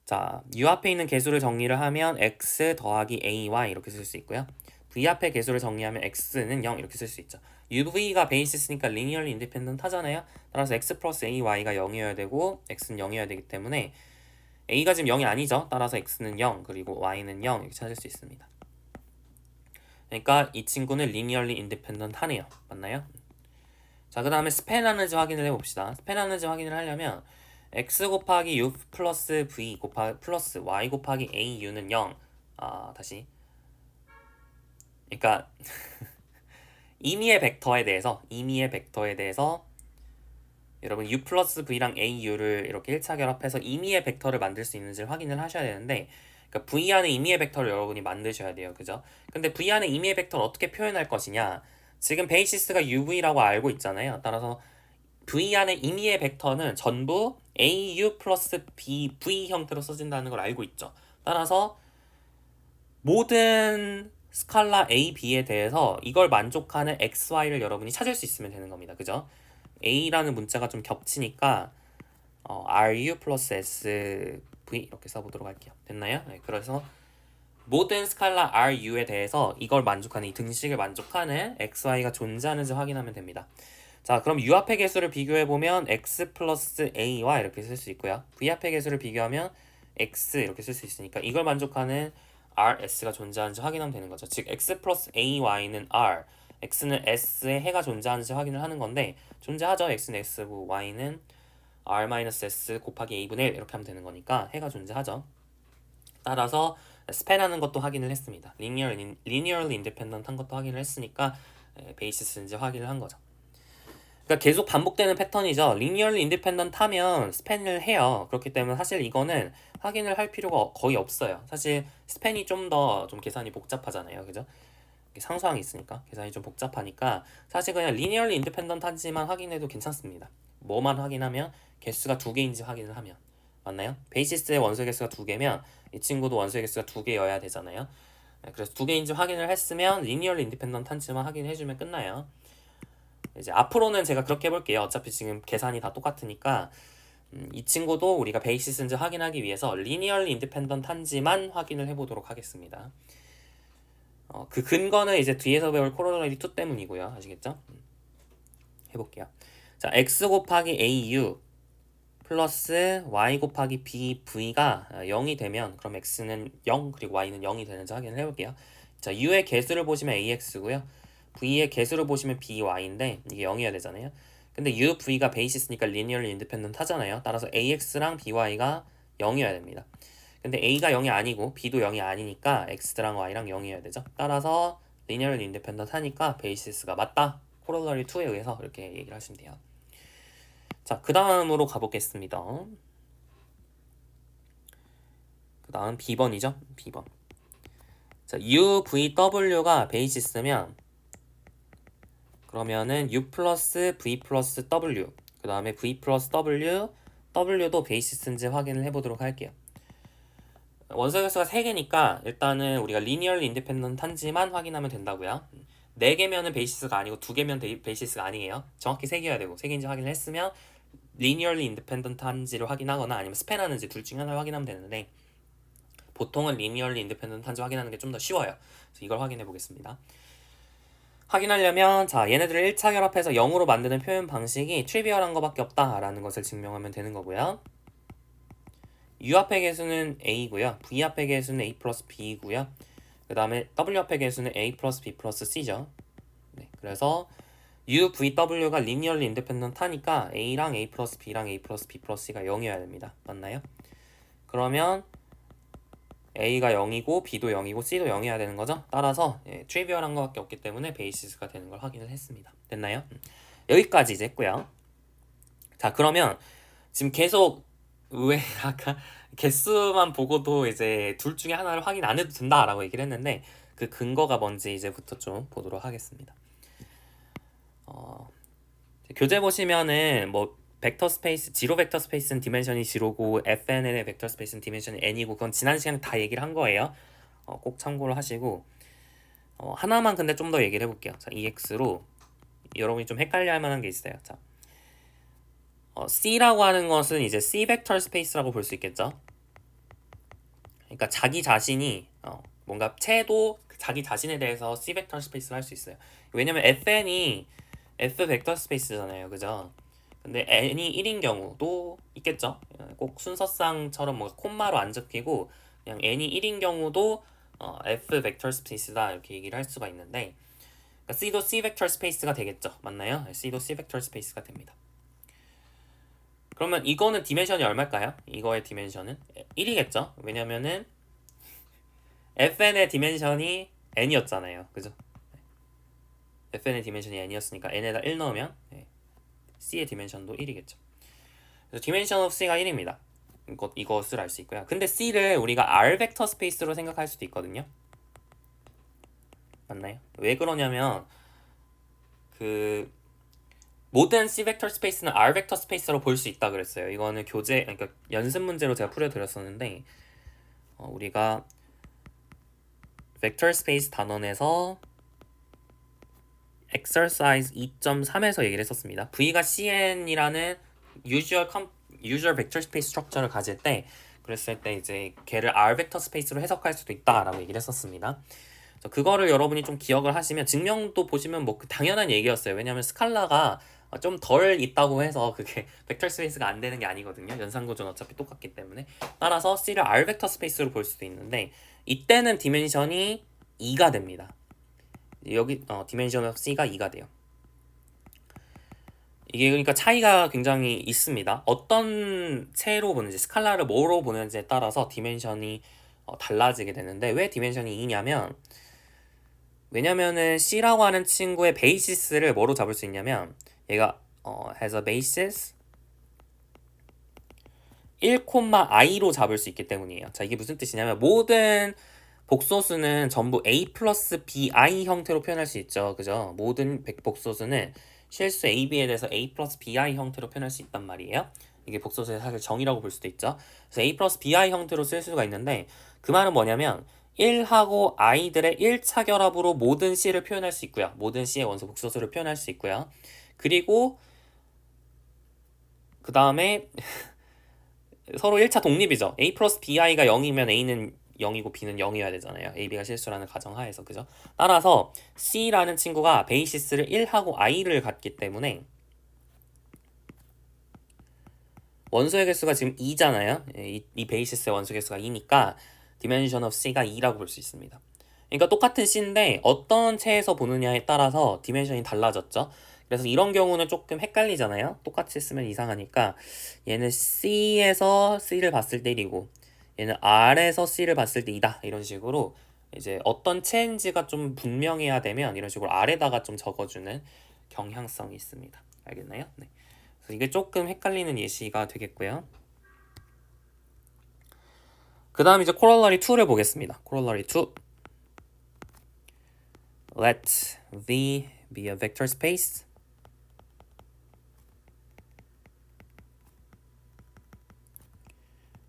자, u 앞에 있는 개수를 정리를 하면 x 더하기 ay 이렇게 쓸 수 있고요. v 앞에 개수를 정리하면 x는 0 이렇게 쓸 수 있죠. uv가 베이시스니까 리니얼리 인디펜던트 하잖아요. 따라서 x 플러스 ay가 0이어야 되고 x는 0이어야 되기 때문에 a가 지금 0이 아니죠. 따라서 x는 0 그리고 y는 0 이렇게 찾을 수 있습니다. 그러니까 이 친구는 리니얼리 인디펜던트 하네요. 맞나요? 자, 그 다음에 스팬하는지 확인을 해봅시다. 스팬하는지 확인을 하려면 x 곱하기 u 플러스 v 곱하기 플러스 y 곱하기 au는 0. 다시. 그러니까 임의의 벡터에 대해서 여러분 u 플러스 v랑 au를 이렇게 1차 결합해서 임의의 벡터를 만들 수 있는지를 확인을 하셔야 되는데, 그러니까 v 안에 임의의 벡터를 여러분이 만드셔야 돼요. 그죠? 근데 v 안에 임의의 벡터를 어떻게 표현할 것이냐? 지금 베이시스가 uv라고 알고 있잖아요. 따라서 v 안에 임의의 벡터는 전부 au 플러스 bv 형태로 써진다는 걸 알고 있죠. 따라서 모든 스칼라 a, b에 대해서 이걸 만족하는 x, y를 여러분이 찾을 수 있으면 되는 겁니다. 그죠? a라는 문자가 좀 겹치니까 ru 플러스 sv 이렇게 써보도록 할게요. 됐나요? 네, 그래서 모든 스칼라 ru에 대해서 이걸 만족하는, 이 등식을 만족하는 x, y가 존재하는지 확인하면 됩니다. 자, 그럼 u 앞의 개수를 비교해보면 x 플러스 a와 이렇게 쓸 수 있고요. v 앞의 개수를 비교하면 x 이렇게 쓸 수 있으니까 이걸 만족하는 rs가 존재하는지 확인하면 되는 거죠. 즉 x 플러스 ay는 r, x는 s의 해가 존재하는지 확인을 하는 건데 존재하죠. x는 s고 y는 r-s 곱하기 a분의 1 이렇게 하면 되는 거니까 해가 존재하죠. 따라서 스팬하는 것도 확인을 했습니다. linearly independent 한 것도 확인을 했으니까 베이시스인지 확인을 한 거죠. 그러니까 계속 반복되는 패턴이죠. linearly independent 하면 스팬을 해요. 그렇기 때문에 사실 이거는 확인을 할 필요가 거의 없어요. 사실 스팬이 좀 더 좀 계산이 복잡하잖아요. 그죠? 상수항이 있으니까 계산이 좀 복잡하니까 사실 그냥 linearly independent 한지만 확인해도 괜찮습니다. 뭐만 확인하면 개수가 2개인지 확인을 하면. 맞나요? 베이시스의 원소의 개수가 2개면 이 친구도 원소의 개수가 2개여야 되잖아요. 그래서 2개인지 확인을 했으면 linearly independent 한지만 확인해주면 끝나요. 이제 앞으로는 제가 그렇게 해볼게요. 어차피 지금 계산이 다 똑같으니까 이 친구도 우리가 베이시스인지 확인하기 위해서 linearly independent 한지만 확인을 해보도록 하겠습니다. 그 근거는 이제 뒤에서 배울 corollary 2 때문이고요. 아시겠죠? 해볼게요. 자, x 곱하기 au 플러스 y 곱하기 bv가 0이 되면 그럼 x는 0 그리고 y는 0이 되는지 확인을 해볼게요. 자, u의 개수를 보시면 ax고요. v의 개수를 보시면 by인데 이게 0이어야 되잖아요. 근데 u, v가 베이시스니까 linearly independent 하잖아요. 따라서 ax랑 by가 0이어야 됩니다. 근데 a가 0이 아니고 b도 0이 아니니까 x랑 y랑 0이어야 되죠. 따라서 linearly independent 하니까 베이시스가 맞다. corollary 2에 의해서 이렇게 얘기를 하시면 돼요. 자, 그 다음으로 가보겠습니다. 그 다음 B번이죠. B번. 자, UVW가 베이시스면 그러면은 U 플러스 V 플러스 W 그 다음에 V 플러스 W W도 베이시스인지 확인을 해보도록 할게요. 원소의 개수가 3개니까 일단은 우리가 linearly independent 한지만 확인하면 된다고요. 4개면은 베이시스가 아니고 2개면 베이시스가 아니에요. 정확히 3개여야 되고 3개인지 확인을 했으면 linearly independent 한지를 확인하거나 아니면 스팬하는지 둘 중에 하나를 확인하면 되는데 보통은 linearly independent 한지 확인하는 게 좀 더 쉬워요. 그래서 이걸 확인해 보겠습니다. 확인하려면 자, 얘네들을 1차 결합해서 0으로 만드는 표현 방식이 트리비얼한 것밖에 없다라는 것을 증명하면 되는 거고요. U 앞의 개수는 A고요. V 앞의 개수는 A 플러스 B고요. 그 다음에 W 앞의 개수는 A 플러스 B 플러스 C죠. 네, 그래서 U, V, W가 linearly independent 하니까 A랑 A 플러스 B랑 A 플러스 B 플러스 C가 0이어야 됩니다. 맞나요? 그러면 A가 0이고 B도 0이고 C도 0이어야 되는 거죠. 따라서 트리비얼한 것밖에 없기 때문에 베이시스가 되는 걸 확인을 했습니다. 됐나요? 여기까지 이제 했고요. 자, 그러면 지금 계속 왜 아까 개수만 보고도 이제 둘 중에 하나를 확인 안 해도 된다라고 얘기를 했는데 그 근거가 뭔지 이제부터 좀 보도록 하겠습니다. 교재 보시면은 뭐 벡터 스페이스, 지로 벡터 스페이스는 디멘션이 지로고 FN의 벡터 스페이스는 디멘션이 n이고 그건 지난 시간에 다 얘기를 한 거예요. 꼭 참고를 하시고 하나만 근데 좀 더 얘기를 해볼게요. 자, EX로 여러분이 좀 헷갈려 할 만한 게 있어요. 자, C라고 하는 것은 이제 C 벡터 스페이스라고 볼 수 있겠죠. 그러니까 자기 자신이 뭔가 채도 자기 자신에 대해서 C 벡터 스페이스를 할 수 있어요. 왜냐면 fn이 f 벡터 스페이스잖아요, 그죠? 근데 n이 1인 경우도 있겠죠. 꼭 순서상처럼 뭐 콤마로 안 적히고 그냥 n이 1인 경우도 f 벡터 스페이스다 이렇게 얘기를 할 수가 있는데, 그러니까 C도 C 벡터 스페이스가 되겠죠, 맞나요? C도 C 벡터 스페이스가 됩니다. 그러면 이거는 디멘션이 얼마일까요? 이거의 디멘션은 1이겠죠. 왜냐면은 fn의 디멘션이 n이었잖아요, 그죠? fn의 디멘션이 n이었으니까 n에다 1 넣으면 c의 디멘션도 1이겠죠. 그래서 디멘션 오브 c가 1입니다. 이것을 알 수 있고요. 근데 c를 우리가 r 벡터 스페이스로 생각할 수도 있거든요. 맞나요? 왜 그러냐면 그 모든 C 벡터 스페이스는 R 벡터 스페이스로 볼 수 있다 그랬어요. 이거는 그러니까 연습 문제로 제가 풀어드렸었는데 우리가 벡터 스페이스 단원에서 exercise 2.3에서 얘기를 했었습니다. V가 CN이라는 usual 벡터 스페이스 스트럭처를 가질 때, 그랬을 때 이제 걔를 R 벡터 스페이스로 해석할 수도 있다라고 얘기를 했었습니다. 그거를 여러분이 좀 기억을 하시면, 증명도 보시면 뭐 당연한 얘기였어요. 왜냐하면 스칼라가 좀 덜 있다고 해서 그게 벡터 스페이스가 안 되는 게 아니거든요. 연산구조는 어차피 똑같기 때문에. 따라서 C를 R 벡터 스페이스로 볼 수도 있는데, 이때는 디멘션이 2가 됩니다. 여기 디멘션 오브 C가 2가 돼요. 이게 그러니까 차이가 굉장히 있습니다. 어떤 채로 보는지, 스칼라를 뭐로 보는지에 따라서 디멘션이 달라지게 되는데, 왜 디멘션이 2냐면, 왜냐면은 C라고 하는 친구의 베이시스를 뭐로 잡을 수 있냐면, 얘가 has a basis 1,i로 잡을 수 있기 때문이에요. 자, 이게 무슨 뜻이냐면, 모든 복소수는 전부 a 플러스 bi 형태로 표현할 수 있죠, 그죠? 모든 복소수는 실수 a, b에 대해서 a 플러스 bi 형태로 표현할 수 있단 말이에요. 이게 복소수의 사실 정의라고 볼 수도 있죠. 그래서 a 플러스 bi 형태로 쓸 수가 있는데, 그 말은 뭐냐면 1하고 i들의 1차 결합으로 모든 c를 표현할 수 있고요. 모든 c의 원소 복소수를 표현할 수 있고요. 그리고 그 다음에 서로 1차 독립이죠. a 플러스 bi가 0이면 a는 0이고 b는 0이어야 되잖아요. a, b가 실수라는 가정하에서, 그죠? 따라서 c라는 친구가 베이시스를 1하고 i를 갖기 때문에 원소의 개수가 지금 2잖아요. 이 베이시스의 원소 개수가 2니까 dimension of c가 2라고 볼 수 있습니다. 그러니까 똑같은 c인데 어떤 체에서 보느냐에 따라서 디멘션이 달라졌죠. 그래서 이런 경우는 조금 헷갈리잖아요. 똑같이 쓰면 이상하니까 얘는 C에서 C를 봤을 때 1이고 얘는 R에서 C를 봤을 때 2다. 이런 식으로 이제 어떤 체인지가 좀 분명해야 되면 이런 식으로 R에다가 좀 적어주는 경향성이 있습니다. 알겠나요? 네. 그래서 이게 조금 헷갈리는 예시가 되겠고요. 그 다음 이제 corollary 2를 보겠습니다. corollary 2. Let V be a vector space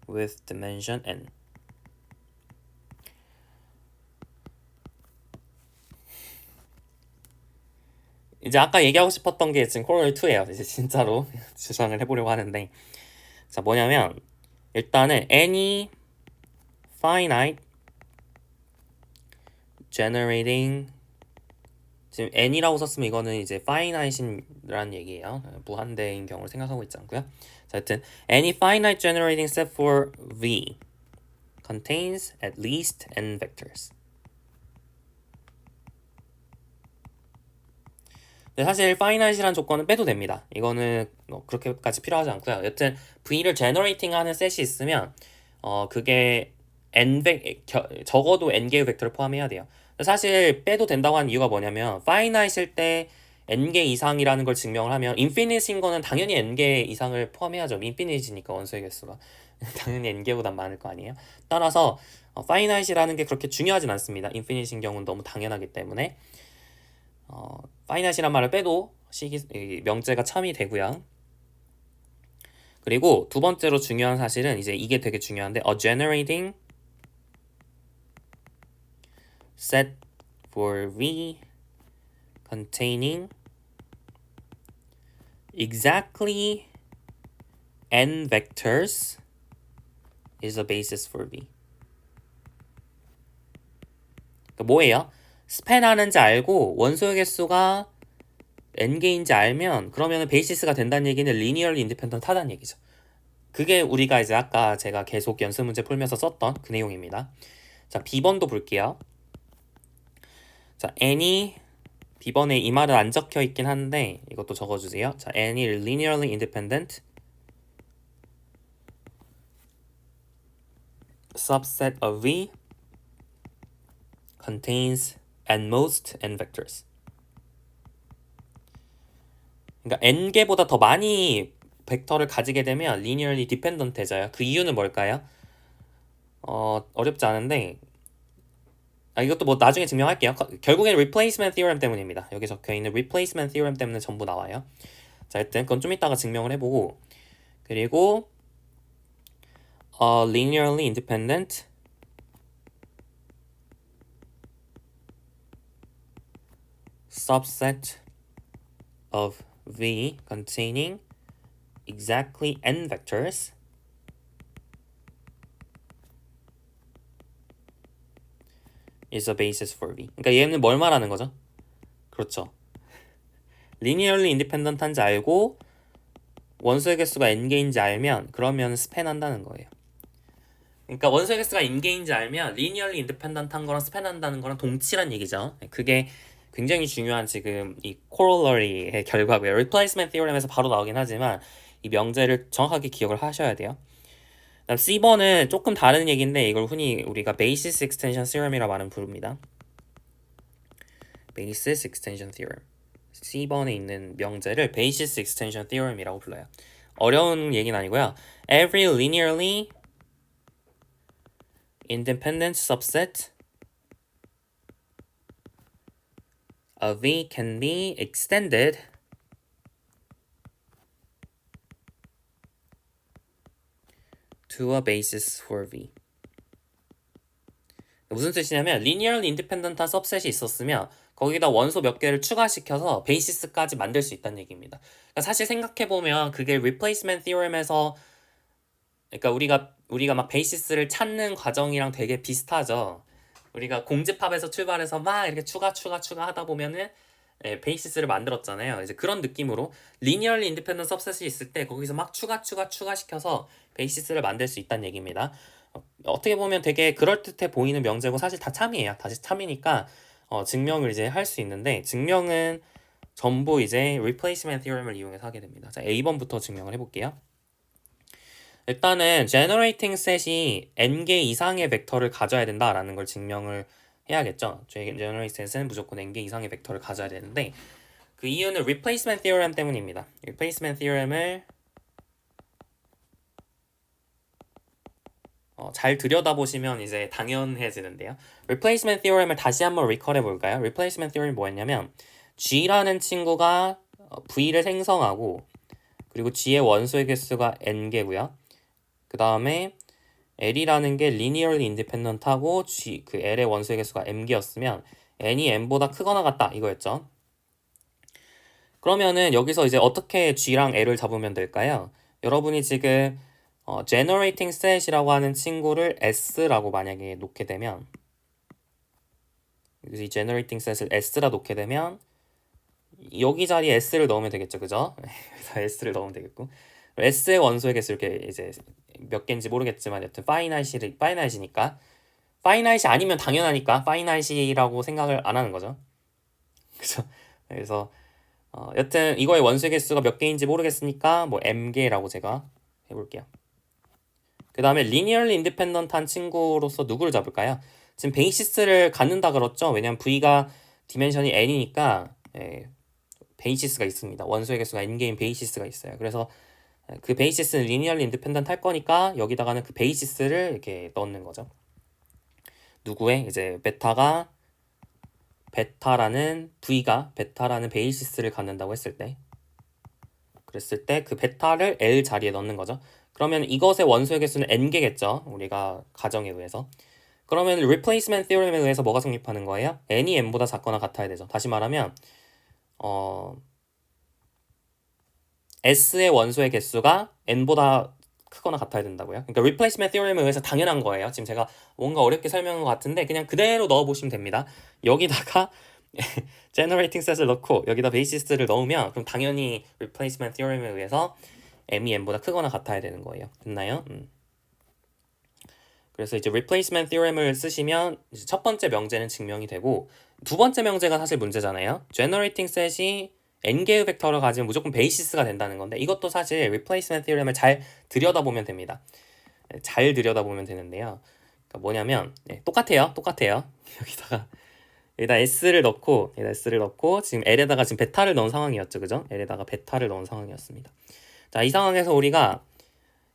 with dimension n. 이제 아까 얘기하고 싶었던 게 지금 corollary 2예요. 이제 진짜로 주장을 해보려고 하는데, 자, 뭐냐면 일단은 any finite generating, 지금 n이라고 썼으면 이거는 이제 finite이라는 얘기예요. 무한대인 경우를 생각하고 있지 않고요. 자, 하여튼 any finite generating set for V contains at least n vectors. 근데 사실 finite이라는 조건은 빼도 됩니다. 이거는 그렇게까지 필요하지 않고요. 여튼 V를 generating하는 셋이 있으면 그게 적어도 n개의 벡터를 포함해야 돼요. 사실 빼도 된다고 하는 이유가 뭐냐면 finite일 때 n개 이상이라는 걸 증명을 하면 infinite인 거는 당연히 n개 이상을 포함해야죠. infinite이니까 원소의 개수가 당연히 n개보다 많을 거 아니에요. 따라서 finite이라는 게 그렇게 중요하진 않습니다. infinite인 경우는 너무 당연하기 때문에 finite이란 말을 빼도 명제가 참이 되고요. 그리고 두 번째로 중요한 사실은 이제 이게 되게 중요한데 a generating set for V containing exactly n vectors is a basis for V. 그러니까 뭐예요? 스팬 하는지 알고 원소의 개수가 n개인지 알면 그러면 베이시스가 된다는 얘기는 linearly independent 하다는 얘기죠. 그게 우리가 이제 아까 제가 계속 연습 문제 풀면서 썼던 그 내용입니다. 자, B번도 볼게요. 자, n이 B번에 이 말은 안 적혀 있긴 한데 이것도 적어주세요. 자, n이 linearly independent subset of V contains at most n vectors. 그러니까 n개보다 더 많이 벡터를 가지게 되면 linearly dependent해져요. 그 이유는 뭘까요? 어렵지 않은데 이것도 뭐 나중에 증명할게요. 결국엔 replacement theorem 때문입니다. 여기 적혀있는 replacement theorem 때문에 전부 나와요. 자, 하여튼 그건 좀 이따가 증명을 해보고 그리고 linearly independent subset of V containing exactly n vectors is a basis for V. 그러니까 얘는 뭘 말하는 거죠? 그렇죠. linearly independent 한지 알고 원소의 개수가 n개인지 알면 그러면 스팬한다는 거예요. 그러니까 원소의 개수가 n개인지 알면 linearly independent 한 거랑 스팬한다는 거랑 동치란 얘기죠. 그게 굉장히 중요한 지금 이 corollary의 결과고요. replacement theorem에서 바로 나오긴 하지만 이 명제를 정확하게 기억을 하셔야 돼요. 그다음 C번은 조금 다른 얘기인데 이걸 흔히 우리가 basis extension theorem이라고 말하는 부릅니다. basis extension theorem. C번에 있는 명제를 basis extension theorem이라고 불러요. 어려운 얘기는 아니고요. Every linearly independent subset of V can be extended to a basis for V. 무슨 뜻이냐면 linearly independent한 subset이 있었으면 거기다 원소 몇 개를 추가시켜서 베이시스까지 만들 수 있다는 얘기입니다. 그러니까 사실 생각해보면 그게 replacement theorem에서 그러니까 우리가 막 베이시스를 찾는 과정이랑 되게 비슷하죠. 우리가 공집합에서 출발해서 막 이렇게 추가 하다 보면은 베이시스를 만들었잖아요. 이제 그런 느낌으로 linearly independent subset이 있을 때 거기서 막 추가시켜서 베이시스를 만들 수 있다는 얘기입니다. 어떻게 보면 되게 그럴듯해 보이는 명제고 사실 다 참이에요. 다시 참이니까 증명을 이제 할 수 있는데 증명은 전부 이제 replacement theorem을 이용해서 하게 됩니다. 자, A번부터 증명을 해볼게요. 일단은 generating set이 n개 이상의 벡터를 가져야 된다라는 걸 증명을 해야겠죠. generating set은 무조건 n개 이상의 벡터를 가져야 되는데 그 이유는 replacement theorem 때문입니다. replacement theorem을 잘 들여다보시면 이제 당연해지는데요. replacement theorem을 다시 한번 recall 해볼까요? replacement theorem이 뭐였냐면 G라는 친구가 V를 생성하고 그리고 G의 원소의 개수가 n개고요. 그 다음에 L이라는 게 linearly independent하고 그 L의 원소의 개수가 m개였으면 n이 m보다 크거나 같다 이거였죠. 그러면은 여기서 이제 어떻게 G랑 L을 잡으면 될까요? 여러분이 지금 generating set이라고 하는 친구를 S라고 만약에 놓게 되면 이 generating set을 S라 놓게 되면 여기 자리에 S를 넣으면 되겠죠, 그죠? 그래서 S를 넣으면 되겠고 S의 원소의 개수 이렇게 이제 몇 개인지 모르겠지만 여튼 finite이니까 finite이 아니면 당연하니까 finite이라고 생각을 안 하는 거죠, 그죠? 그래서 여튼 이거의 원소의 개수가 몇 개인지 모르겠으니까 뭐 m개라고 제가 해볼게요. 그 다음에 linearly independent한 친구로서 누구를 잡을까요? 지금 베이시스를 갖는다 그랬죠? 왜냐면 V가 디멘션이 n이니까 베이시스가 있습니다. 원소의 개수가 n개인 베이시스가 있어요. 그래서 그 베이시스는 linearly independent 할 거니까 여기다가는 그 베이시스를 이렇게 넣는 거죠. 누구의 이제 V가 베타라는 베이시스를 갖는다고 했을 때 그랬을 때 그 베타를 L 자리에 넣는 거죠. 그러면 이것의 원소의 개수는 n개겠죠. 우리가 가정에 의해서. 그러면 replacement theorem에 의해서 뭐가 성립하는 거예요? n이 m보다 작거나 같아야 되죠. 다시 말하면 S의 원소의 개수가 n보다 크거나 같아야 된다고요? 그러니까 replacement theorem에 의해서 당연한 거예요. 지금 제가 뭔가 어렵게 설명한 것 같은데 그냥 그대로 넣어보시면 됩니다. 여기다가 generating set을 넣고 여기다 basis를 넣으면 그럼 당연히 replacement theorem에 의해서 m이 n보다 크거나 같아야 되는 거예요. 됐나요? 그래서 이제 replacement theorem을 쓰시면 이제 첫 번째 명제는 증명이 되고 두 번째 명제가 사실 문제잖아요. generating set이 n개의 벡터를 가지면 무조건 베이시스가 된다는 건데 이것도 사실 replacement theorem을 잘 들여다보면 됩니다. 잘 들여다보면 되는데요. 그러니까 뭐냐면 똑같아요. 여기다 s를 넣고 지금 l에다가 지금 베타를 넣은 상황이었죠. 그죠? l에다가 베타를 넣은 상황이었습니다. 자, 이 상황에서 우리가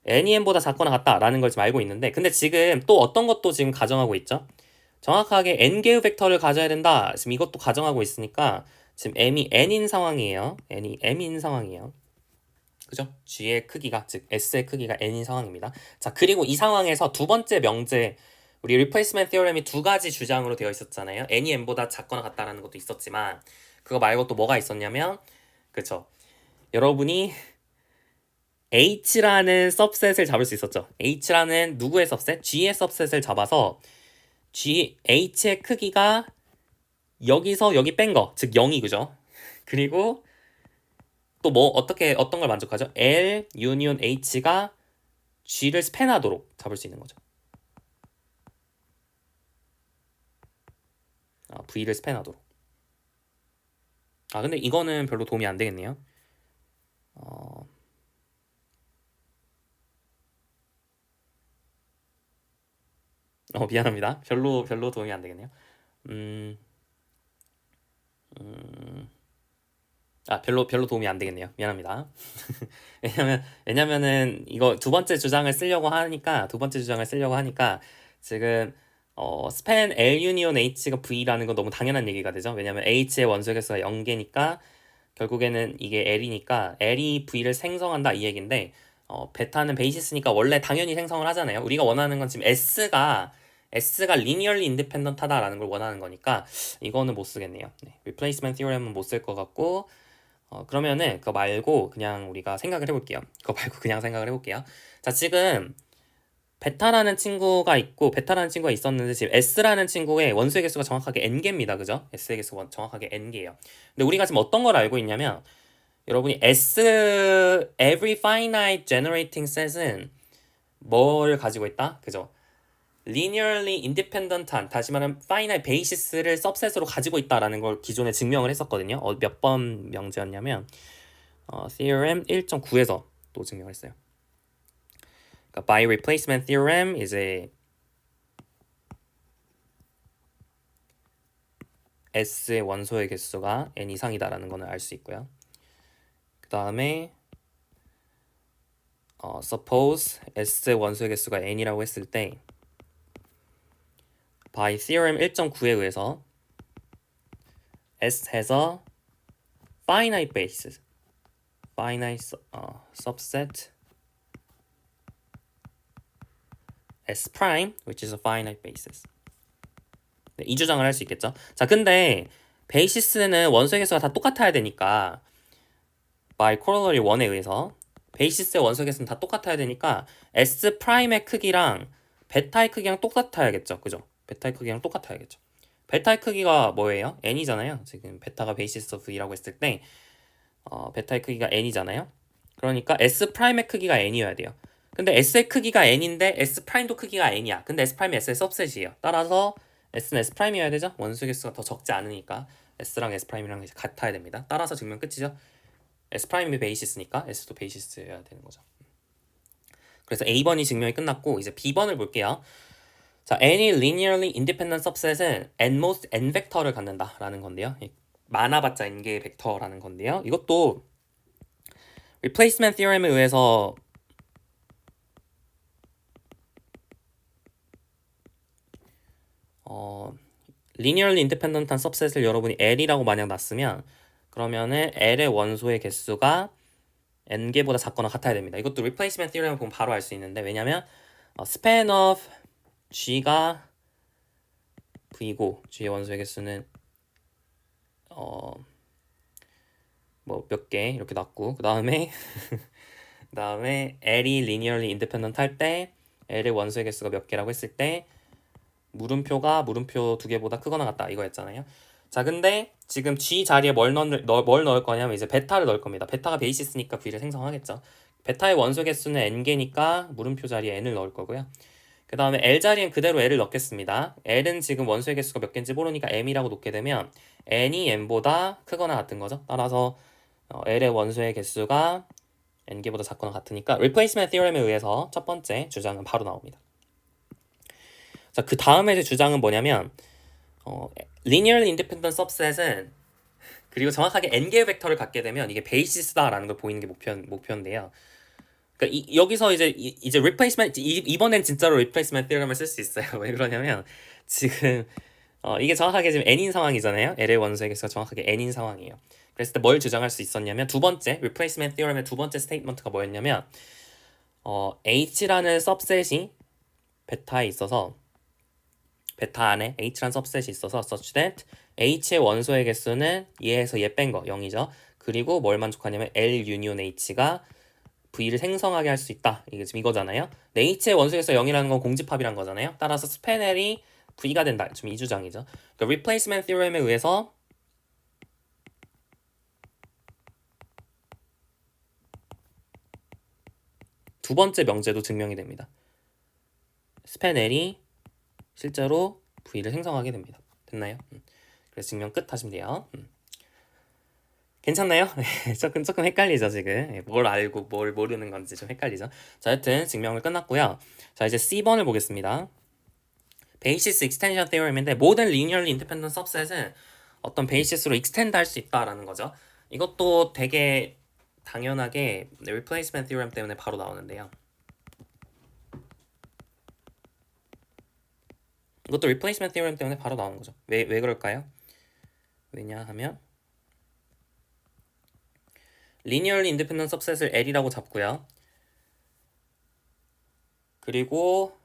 n이 n보다 작거나 같다라는 걸 지금 알고 있는데 근데 지금 또 어떤 것도 지금 가정하고 있죠? 정확하게 n개의 벡터를 가져야 된다. 지금 이것도 가정하고 있으니까 지금 m이 n인 상황이에요. n이 m인 상황이에요. 그죠? g의 크기가 즉 s의 크기가 n인 상황입니다. 자, 그리고 이 상황에서 두 번째 명제 우리 replacement theorem이 두 가지 주장으로 되어 있었잖아요. n이 n보다 작거나 같다라는 것도 있었지만 그거 말고 또 뭐가 있었냐면 그쵸? 여러분이 h라는 subset을 잡을 수 있었죠. h라는 누구의 subset? g의 subset을 잡아서 h의 크기가 여기서 여기 뺀 거, 즉 0이 그죠? 그리고 또 뭐 어떤 걸 만족하죠? L 유니온 H가 G를 스팬하도록 잡을 수 있는 거죠. V를 스팬하도록. 근데 이거는 별로 도움이 안 되겠네요. 미안합니다. 별로 도움이 안 되겠네요. 별로 도움이 안 되겠네요. 미안합니다. 왜냐면은 이거 두 번째 주장을 쓰려고 하니까 지금 스팬 L 유니온 H가 V라는 건 너무 당연한 얘기가 되죠. 왜냐면 H의 원소의 개수가 0개니까 결국에는 이게 L이니까 L이 V를 생성한다 이 얘긴데 베타는 베이시스니까 원래 당연히 생성을 하잖아요. 우리가 원하는 건 지금 S가 linearly independent하다라는 걸 원하는 거니까 이거는 못 쓰겠네요. replacement theorem은 못 쓸 것 같고 그러면은 그거 말고 그냥 우리가 생각을 해볼게요. 자, 지금 베타라는 친구가 있었는데 지금 S라는 친구의 원소의 개수가 정확하게 n개입니다. 그죠? S의 개수가 정확하게 n개예요. 근데 우리가 지금 어떤 걸 알고 있냐면 여러분이 every finite generating set은 뭘 가지고 있다? 그죠? linearly independent한 다시 말하면 finite basis를 subset으로 가지고 있다라는 걸 기존에 증명을 했었거든요. 몇 번 명제였냐면 theorem 1.9에서 또 증명했어요. 그러니까 by replacement theorem 이제 S의 원소의 개수가 n 이상이다라는 거는 알 수 있고요. 그 다음에 suppose S의 원소의 개수가 n이라고 했을 때 by theorem 1.9에 의해서 S has a finite basis, subset S prime, which is a finite basis. 네, 이 주장을 할 수 있겠죠. 자, 근데 베이시스는 원소의 개수가 다 똑같아야 되니까 by corollary 1에 의해서 베이시스의 원소의 개수는 다 똑같아야 되니까 S 프라임의 크기랑 베타의 크기랑 똑같아야겠죠. 그죠? 베타의 크기랑 똑같아야겠죠. 베타의 크기가 뭐예요? n이잖아요. 지금 베타가 베이시스 V라고 했을 때 베타의 크기가 n이잖아요. 그러니까 S 프라임의 크기가 n이어야 돼요. 근데 S의 크기가 n인데 S 프라임도 크기가 n이야. 근데 S 프라임이 S의 subset이에요. 따라서 S는 S 프라임이어야 되죠. 원소 개수가 더 적지 않으니까 S랑 S 프라임이랑 같아야 됩니다. 따라서 증명 끝이죠. S 프라임이 베이시스니까 S도 베이시스여야 되는 거죠. 그래서 A번이 증명이 끝났고 이제 B번을 볼게요. 자, any linearly independent subset은 n모st n 벡터를 갖는다라는 건데요. 많아봤자 n개의 벡터라는 건데요. 이것도 replacement theorem에 의해서 linearly independent한 subset을 여러분이 L이라고 만약 놨으면 그러면은 L의 원소의 개수가 n개보다 작거나 같아야 됩니다. 이것도 replacement theorem을 보면 바로 알 수 있는데 왜냐면 span of G가 V고 G의 원소의 개수는 뭐 몇 개 이렇게 놨고 그 다음에 그 다음에 L이 linearly independent 할 때 L의 원소의 개수가 몇 개라고 했을 때 물음표가 물음표 두 개보다 크거나 같다 이거였잖아요. 자, 근데 지금 G 자리에 뭘 넣을 거냐면 이제 베타를 넣을 겁니다. 베타가 베이시스니까 V를 생성하겠죠. 베타의 원소 개수는 n개니까 물음표 자리에 n을 넣을 거고요. 그 다음에 L 자리엔 그대로 L을 넣겠습니다. L은 지금 원소의 개수가 몇 개인지 모르니까 M이라고 놓게 되면 n이 n보다 크거나 같은 거죠. 따라서 L의 원소의 개수가 n개보다 작거나 같으니까 replacement theorem에 의해서 첫 번째 주장은 바로 나옵니다. 자, 그 다음에 주장은 뭐냐면 linearly independent subset은 그리고 정확하게 n개의 벡터를 갖게 되면 이게 베이시스다라는 걸 보이는 게 목표인데요. 그러니까 여기서 이제 replacement 이번엔 진짜로 replacement theorem을 쓸 수 있어요. 왜 그러냐면 지금 이게 정확하게 지금 n인 상황이잖아요. L의 원소의 개수가 정확하게 n인 상황이에요. 그랬을 때 뭘 주장할 수 있었냐면 두 번째 replacement theorem의 두 번째 스테이트먼트가 뭐였냐면 H라는 subset이 베타에 있어서 베타 안에 H라는 subset이 있어서 such that H의 원소의 개수는 얘에서 얘 뺀 거 0이죠. 그리고 뭘 만족하냐면 L 유니온 H가 V를 생성하게 할 수 있다. 이게 지금 이거잖아요. H의 원소의 개수가 0이라는 건 공집합이란 거잖아요. 따라서 스페넬이 V가 된다. 지금 이 주장이죠. 그러니까 replacement theorem에 의해서 두 번째 명제도 증명이 됩니다. 스페넬이 실제로 V를 생성하게 됩니다. 됐나요? 그래서 증명 끝 하시면 돼요. 괜찮나요? 조금 헷갈리죠 지금. 뭘 알고 뭘 모르는 건지 좀 헷갈리죠. 자, 하여튼 증명을 끝났고요. 자, 이제 C번을 보겠습니다. 베이시스 익스텐션 테오렘인데 모든 linearly independent subset은 어떤 베이시스로 익스텐드 할 수 있다라는 거죠. 이것도 되게 당연하게 replacement theorem 때문에 바로 나오는데요. 이것도 replacement theorem 때문에 바로 나오는 거죠. 왜 그럴까요? 왜냐하면 linearly independent subset을 L이라고 잡고요. 그리고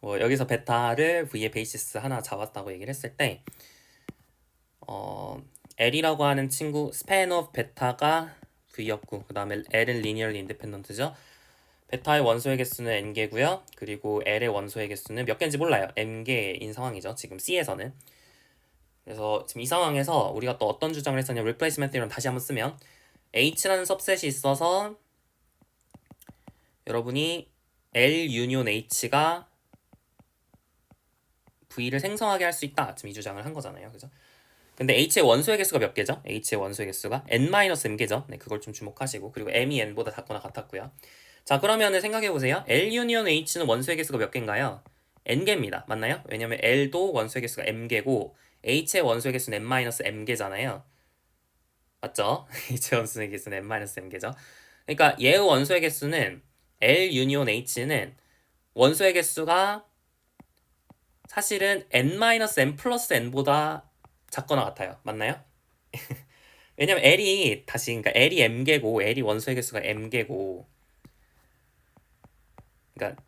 여기서 베타를 V의 베이시스 하나 잡았다고 얘기를 했을 때 L이라고 하는 친구 span of 베타가 V였고 그 다음에 L은 linearly independent죠. 베타의 원소의 개수는 n개고요. 그리고 L의 원소의 개수는 몇 개인지 몰라요. m개인 상황이죠. 지금 C에서는. 그래서 지금 이 상황에서 우리가 또 어떤 주장을 했었냐 replacement theorem 다시 한번 쓰면 H라는 subset이 있어서 여러분이 L 유니온 H가 V를 생성하게 할 수 있다. 지금 이 주장을 한 거잖아요. 그죠? 근데 H의 원소의 개수가 몇 개죠? H의 원소의 개수가 n-m개죠. 네, 그걸 좀 주목하시고 그리고 m이 n보다 작거나 같았고요. 자, 그러면은 생각해 보세요. L 유니온 H는 원소의 개수가 몇 개인가요? n개입니다. 맞나요? 왜냐면 L도 원소의 개수가 m개고 H의 원소의 개수는 n-m개잖아요. 맞죠? H의 원소의 개수는 n-m개죠. 그러니까 얘의 원소의 개수는 L 유니온 H는 원소의 개수가 사실은 n-m 플러스 n보다 작거나 같아요. 맞나요? 왜냐면 L이 그러니까 L이 m개고 L이 원소의 개수가 m개고 그러니까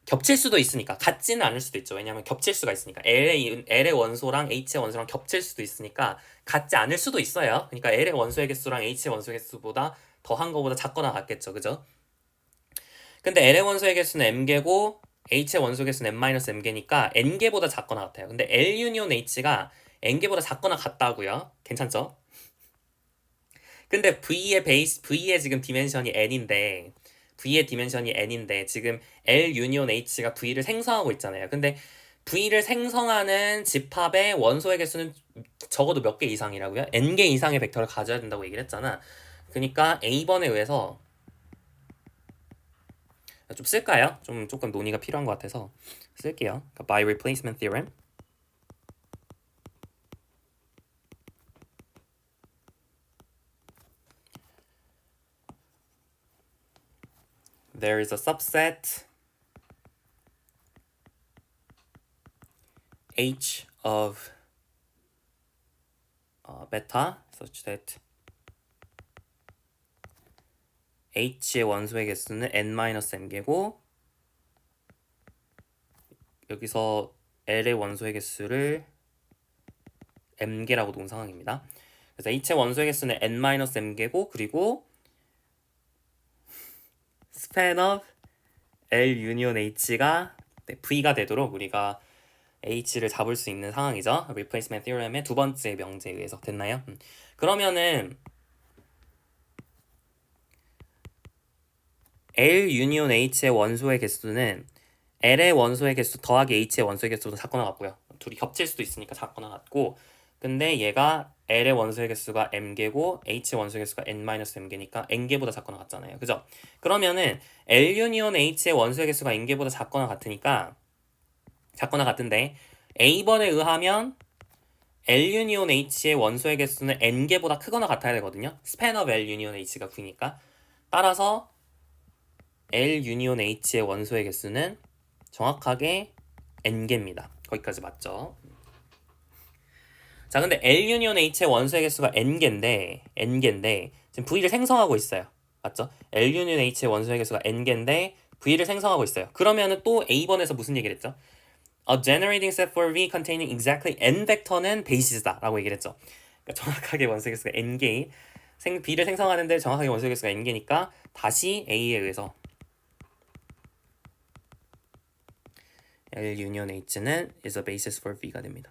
겹칠 수도 있으니까 같지는 않을 수도 있죠. 왜냐면 겹칠 수가 있으니까 L의 원소랑 H의 원소랑 겹칠 수도 있으니까 같지 않을 수도 있어요. 그러니까 L의 원소의 개수랑 H의 원소의 개수보다 더한 거보다 작거나 같겠죠. 그죠? 근데 L의 원소의 개수는 m개고 H의 원소 개수는 n-m개니까 n개보다 작거나 같아요. 근데 L 유니온 H가 n개보다 작거나 같다고요. 괜찮죠? 근데 V의 지금 디멘션이 n인데 V의 디멘션이 n인데 지금 L 유니온 H가 V를 생성하고 있잖아요. 근데 V를 생성하는 집합의 원소의 개수는 적어도 몇 개 이상이라고요? n개 이상의 벡터를 가져야 된다고 얘기를 했잖아. 그러니까 A번에 의해서 좀 쓸까요? 조금 논의가 필요한 것 같아서 쓸게요. 그러니까 by replacement theorem. There is a subset H of beta such that H의 원소의 개수는 n-m개고 여기서 L의 원소의 개수를 m개라고 놓은 상황입니다. 그래서 H의 원소의 개수는 n-m개고 그리고 span of L 유니온 H가 V가 되도록 우리가 H를 잡을 수 있는 상황이죠. Replacement Theorem의 두 번째 명제에 의해서 됐나요? 그러면은 L 유니온 H의 원소의 개수는 L의 원소의 개수 더하기 H의 원소의 개수도 작거나 같고요. 둘이 겹칠 수도 있으니까 작거나 같고 근데 얘가 L의 원소의 개수가 m개고 H의 원소의 개수가 n-m개니까 n개보다 작거나 같잖아요. 그죠? 그러면은 L 유니온 H의 원소의 개수가 n개보다 작거나 같으니까 작거나 같은데 A번에 의하면 L 유니온 H의 원소의 개수는 n개보다 크거나 같아야 되거든요. span of L 유니온 H가 9니까 따라서 L 유니온 H의 원소의 개수는 정확하게 n개입니다. 거기까지 맞죠? 자, 근데 L 유니온 H의 원소의 개수가 n개인데 지금 V를 생성하고 있어요. 맞죠? L 유니온 H의 원소의 개수가 n개인데 V를 생성하고 있어요. 그러면은 또 A번에서 무슨 얘기를 했죠? A generating set for V containing exactly n 벡터는 베이시스다 라고 얘기를 했죠. 그러니까 정확하게 원소의 개수가 n개 B를 생성하는데 정확하게 원소의 개수가 n개니까 다시 A에 의해서 L 유니온 H는 is a basis for V가 됩니다.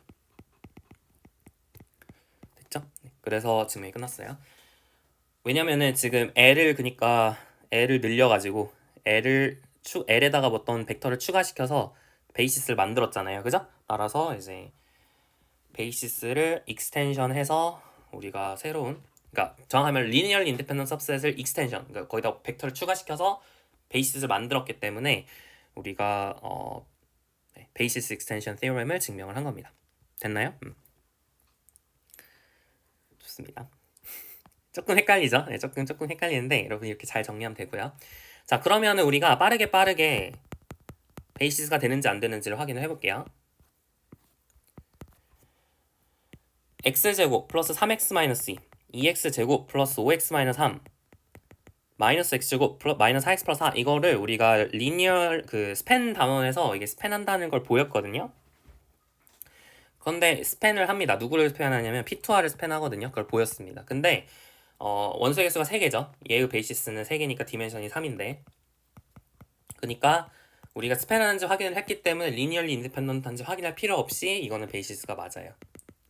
됐죠? 그래서 증명이 끝났어요. 왜냐면은 지금 L을 늘려가지고 L에다가 어떤 벡터를 추가시켜서 베이시스를 만들었잖아요. 그죠? 따라서 이제 베이시스를 익스텐션해서 우리가 새로운 그러니까 정하면 리니얼 인디펜던트 सब셋을 익스텐션 그러니까 거기다 벡터를 추가시켜서 베이시스를 만들었기 때문에 우리가 베이시스 익스텐션 티오렘을 증명을 한 겁니다. 됐나요? 좋습니다. 조금 헷갈리죠? 네, 조금 헷갈리는데 여러분 이렇게 잘 정리하면 되고요. 자, 그러면은 우리가 빠르게 베이시스가 되는지 안 되는지를 확인을 해볼게요. x제곱 플러스 3x-2 2x제곱 플러스 5x-3 마이너스 x제곱 마이너스 4x 플러스 4 이거를 우리가 리니얼 스팬 단원에서 이게 스팬한다는 걸 보였거든요. 그런데 스팬을 합니다. 누구를 스팬하냐면 P2R을 스팬하거든요. 그걸 보였습니다. 근데 원소의 개수가 3개죠. 얘의 베이시스는 3개니까 디멘션이 3인데 그러니까 우리가 스팬하는지 확인을 했기 때문에 리니얼리 인디펜던트한지 확인할 필요 없이 이거는 베이시스가 맞아요.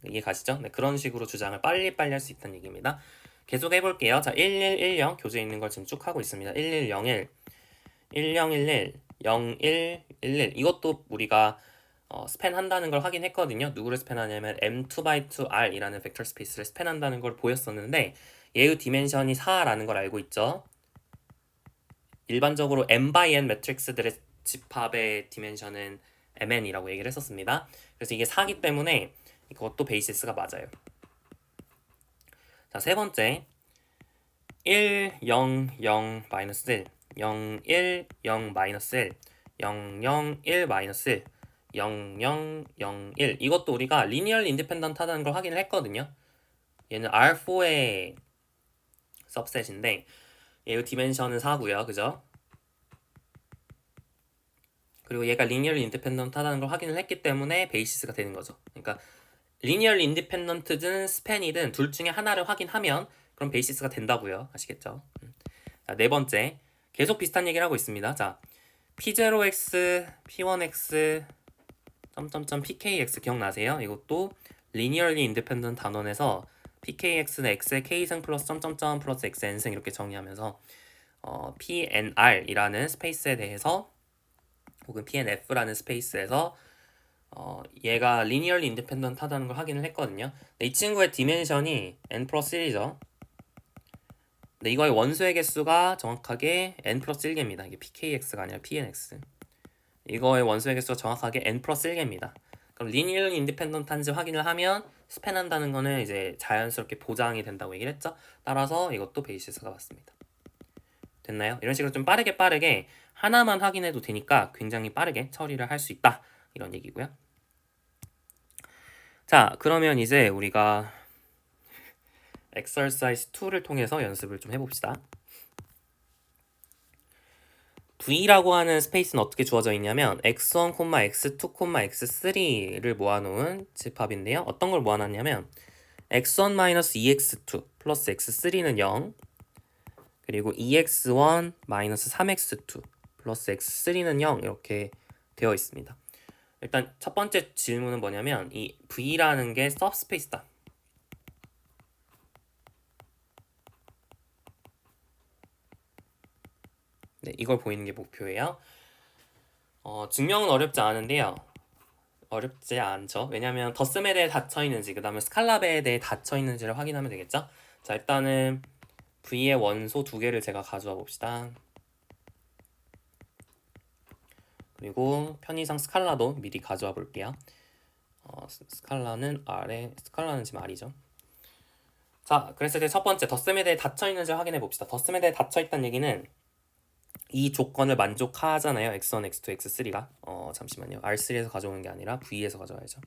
이해 가시죠? 네, 그런 식으로 주장을 빨리빨리 할 수 있다는 얘기입니다. 계속 해볼게요. 자, 1110 교재에 있는 걸 지금 쭉 하고 있습니다. 1101, 1011, 0111 이것도 우리가 스팬한다는 걸 확인했거든요. 누구를 스팬하냐면 M2x2R 이라는 벡터 스페이스를 스팬한다는 걸 보였었는데 얘의 디멘션이 4라는 걸 알고 있죠. 일반적으로 m/n 매트릭스들의 집합의 디멘션은 mn이라고 얘기를 했었습니다. 그래서 이게 4기 때문에 이것도 베이시스가 맞아요. 자, 세 번째 1, 0, 0, 마이너스 1 0, 1, 0, 마이너스 1 0, 0, 1, 마이너스 1 0, 0, 0, 1 이것도 우리가 리니얼 인디펜던트 하다는 걸 확인을 했거든요. 얘는 R4의 सब셋인데 얘의 디멘션은 4고요. 그죠? 그리고 얘가 리니얼 인디펜던트 하다는 걸 확인을 했기 때문에 베이시스가 되는 거죠. 그러니까 리니얼 인디펜던트든 스팬이든 둘 중에 하나를 확인하면 그럼 베이시스가 된다고요. 아시겠죠? 자, 네 번째 계속 비슷한 얘기를 하고 있습니다. 자, P0x, P1x, PKX 기억나세요? 이것도 리니얼리 인디펜던트 단원에서 PKX는 x의 k승 플러스 플러스 xn승 이렇게 정의하면서 PNR이라는 스페이스에 대해서 혹은 PNF라는 스페이스에서 얘가 리니얼리 인디펜던트 하다는 걸 확인을 했거든요. 이 친구의 디멘션이 n 플러스 1이죠. 근데 이거의 원소의 개수가 정확하게 n 플러스 1개입니다. 이게 PKX가 아니라 PNX. 이거의 원소의 개수가 정확하게 n 플러스 1개입니다. 그럼 리니얼 인디펜던트한지 확인을 하면 스팬한다는 거는 이제 자연스럽게 보장이 된다고 얘기를 했죠. 따라서 이것도 베이시스가 맞습니다. 됐나요? 이런 식으로 좀 빠르게 하나만 확인해도 되니까 굉장히 빠르게 처리를 할 수 있다. 이런 얘기고요. 자, 그러면 이제 우리가 exercise 2를 통해서 연습을 좀 해봅시다. V라고 하는 스페이스는 어떻게 주어져 있냐면 x1, x2, x3를 모아놓은 집합인데요. 어떤 걸 모아놨냐면 x1-2x2 플러스 x3는 0, 그리고 2x1-3x2 플러스 x3는 0 이렇게 되어 있습니다. 일단 첫 번째 질문은 뭐냐면 이 V라는 게 서브스페이스다. 네, 이걸 보이는 게 목표예요. 증명은 어렵지 않은데요. 어렵지 않죠. 왜냐면 덧셈에 대해 닫혀있는지 그 다음에 스칼라베에 대해 닫혀있는지를 확인하면 되겠죠. 자, 일단은 V의 원소 두 개를 제가 가져와 봅시다. 그리고 편의상 스칼라도 미리 가져와 볼게요. 스칼라는 지금 R이죠. 자, 그래서 이제 첫 번째 덧셈에 대해 닫혀있는지 확인해 봅시다. 덧셈에 대해 닫혀있다는 얘기는 이 조건을 만족하잖아요. x1, x2, x3가. 잠시만요. R3에서 가져오는 게 아니라 V에서 가져와야죠.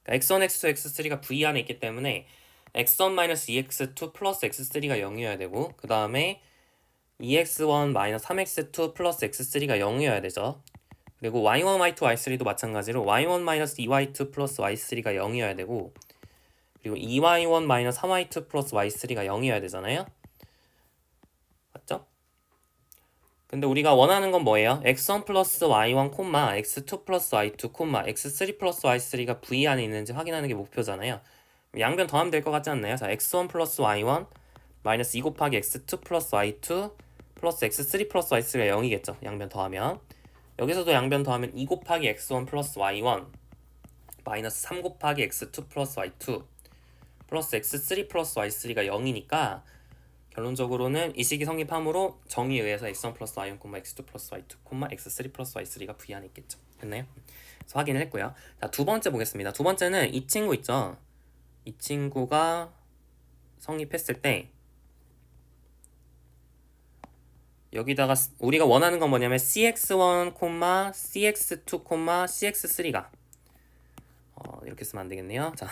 그러니까 x1, x2, x3가 V 안에 있기 때문에 x1-2x2 플러스 x3가 0이어야 되고 그 다음에 2x1-3x2 플러스 x3가 0이어야 되죠. 그리고 y1, y2, y3도 마찬가지로 y1-2y2 플러스 y3가 0이어야 되고 그리고 2y1-3y2 플러스 y3가 0이어야 되잖아요. 맞죠? 근데 우리가 원하는 건 뭐예요? x1 플러스 y1, x2 플러스 y2, x3 플러스 y3가 V 안에 있는지 확인하는 게 목표잖아요. 양변 더하면 될 것 같지 않나요? 자, x1 플러스 y1 마이너스 2 곱하기 x2 플러스 y2 플러스 x3 플러스 y3가 0이겠죠. 양변 더하면. 여기서도 양변 더하면 2 곱하기 x1 플러스 y1 마이너스 3 곱하기 x2 플러스 y2 플러스 x3 플러스 y3가 0이니까 결론적으로는 이 식이 성립함으로 정의에 의해서 x1 플러스 y1, x2 플러스 y2, x3 플러스 y3가 V 안에 있겠죠. 됐나요? 그래서 확인을 했고요. 자, 두 번째 보겠습니다. 두 번째는 이 친구 있죠. 이 친구가 성립했을 때 여기다가 우리가 원하는 건 뭐냐면 cx1, cx2, cx3가 이렇게 쓰면 안 되겠네요. 자,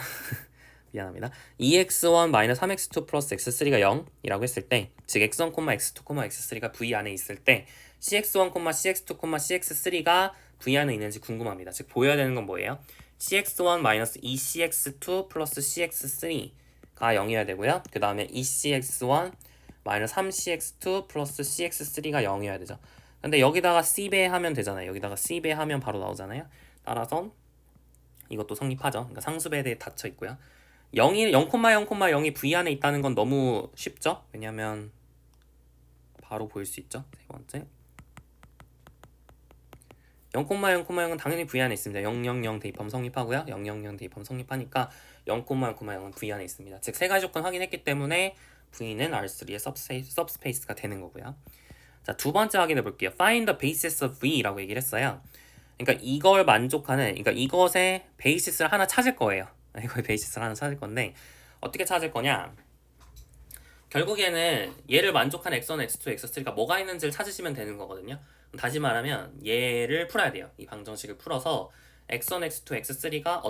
미안합니다. 2x1-3x2 플러스 x3가 0이라고 했을 때, 즉 x1, x2, x3가 V 안에 있을 때 cx1, cx2, cx3가 V 안에 있는지 궁금합니다. 즉 보여야 되는 건 뭐예요? cx1-2cx2 플러스 cx3가 0이어야 되고요. 그 다음에 2cx1 3cx2 플러스 cx3가 0이어야 되죠. 근데 여기다가 c배 하면 되잖아요. 여기다가 c배 하면 바로 나오잖아요. 따라서 이것도 성립하죠. 그러니까 상수배에 대해 닫혀 있고요. 0,0,0이 V 안에 있다는 건 너무 쉽죠? 왜냐면 바로 보일 수 있죠. 세 번째 0,0,0은 당연히 V 안에 있습니다. 0,0,0 대입하면 성립하고요. 0,0,0 대입하면 성립하니까 0,0,0은 V 안에 있습니다. 즉 세 가지 조건 확인했기 때문에 V는 R3의 subspace가 되는 거고요. 자, 두 번째 확인해 볼게요. Find the basis of V라고 얘기를 했어요. 그러니까 이걸 만족하는, 그러니까 이것의 베이시스를 하나 찾을 거예요. 이거의 베이시스를 하나 찾을 건데 어떻게 찾을 거냐? 결국에는 얘를 만족한 x1, x2, x3가 뭐가 있는지를 찾으시면 되는 거거든요. 다시 말하면 얘를 풀어야 돼요. 이 방정식을 풀어서 x1, x2, x3가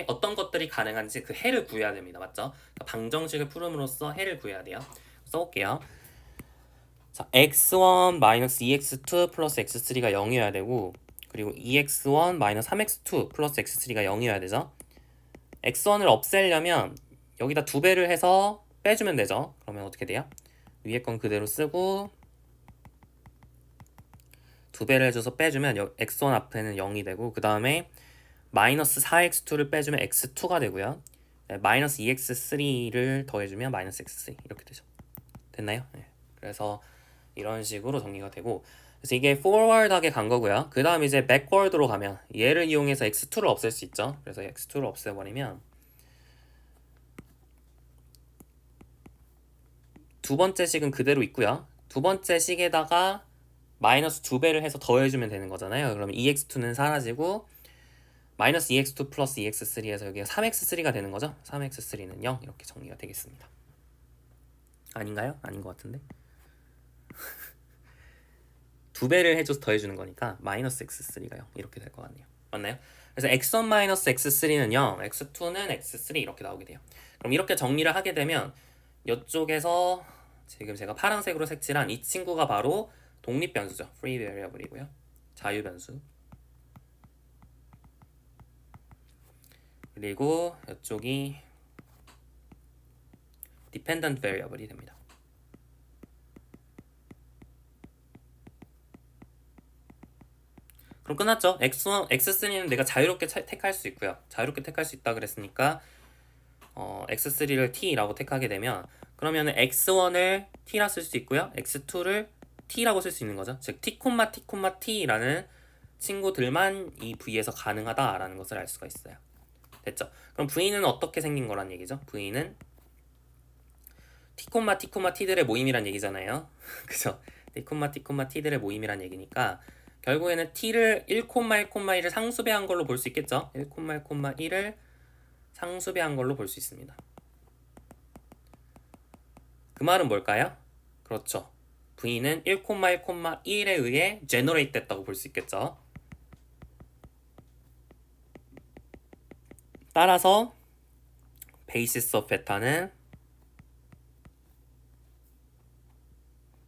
어떤 것들이 가능한지 그 해를 구해야 됩니다. 맞죠? 그러니까 방정식을 풀음으로써 해를 구해야 돼요. 써볼게요. 자, x1-2x2 플러스 x3가 0이어야 되고 그리고 2x1-3x2 플러스 x3가 0이어야 되죠. x1을 없애려면 여기다 2배를 해서 빼주면 되죠. 그러면 어떻게 돼요? 위에 건 그대로 쓰고 2배를 해줘서 빼주면 x1 앞에는 0이 되고 그 다음에 마이너스 4x2를 빼주면 x2가 되고요. 네, 마이너스 2x3를 더해주면 마이너스 x3 이렇게 되죠. 됐나요? 네. 그래서 이런 식으로 정리가 되고 그래서 이게 forward하게 간 거고요. 그 다음 이제 backward로 가면 얘를 이용해서 x2를 없앨 수 있죠. 그래서 x2를 없애버리면 두 번째 식은 그대로 있고요. 두 번째 식에다가 마이너스 2배를 해서 더해주면 되는 거잖아요. 그러면 2x2는 사라지고 마이너스 2x2 플러스 2x3에서 여기가 3x3가 되는 거죠. 3x3는 0 이렇게 정리가 되겠습니다. 아닌가요? 아닌 것 같은데 2배를 해줘서 더해주는 거니까 마이너스 x3가 0 이렇게 될 것 같네요. 맞나요? 그래서 x1 마이너스 x3는 0, x2는 x3 이렇게 나오게 돼요. 그럼 이렇게 정리를 하게 되면 이쪽에서 지금 제가 파란색으로 색칠한 이 친구가 바로 독립변수죠. free variable이고요. 자유변수. 그리고 이쪽이 dependent variable이 됩니다. 그럼 끝났죠? x1, x3는 내가 자유롭게 택할 수 있고요. 자유롭게 택할 수 있다 그랬으니까 x3를 t라고 택하게 되면 그러면 x1을 t라 쓸 수 있고요. x2를 t라고 쓸 수 있는 거죠. 즉 t, t, t라는 친구들만 이 v에서 가능하다라는 것을 알 수가 있어요. 됐죠? 그럼 v는 어떻게 생긴 거란 얘기죠? v는 t, t, t들의 모임이란 얘기잖아요. 그죠? t, t, t들의 모임이란 얘기니까 결국에는 t를 1, 1,1을 상수배한 걸로 볼 수 있겠죠? 1, 1,1을 상수배한 걸로 볼 수 있습니다. 그 말은 뭘까요? 그렇죠. v는 1, 1,1에 의해 generate 됐다고 볼 수 있겠죠. 따라서 basis of beta는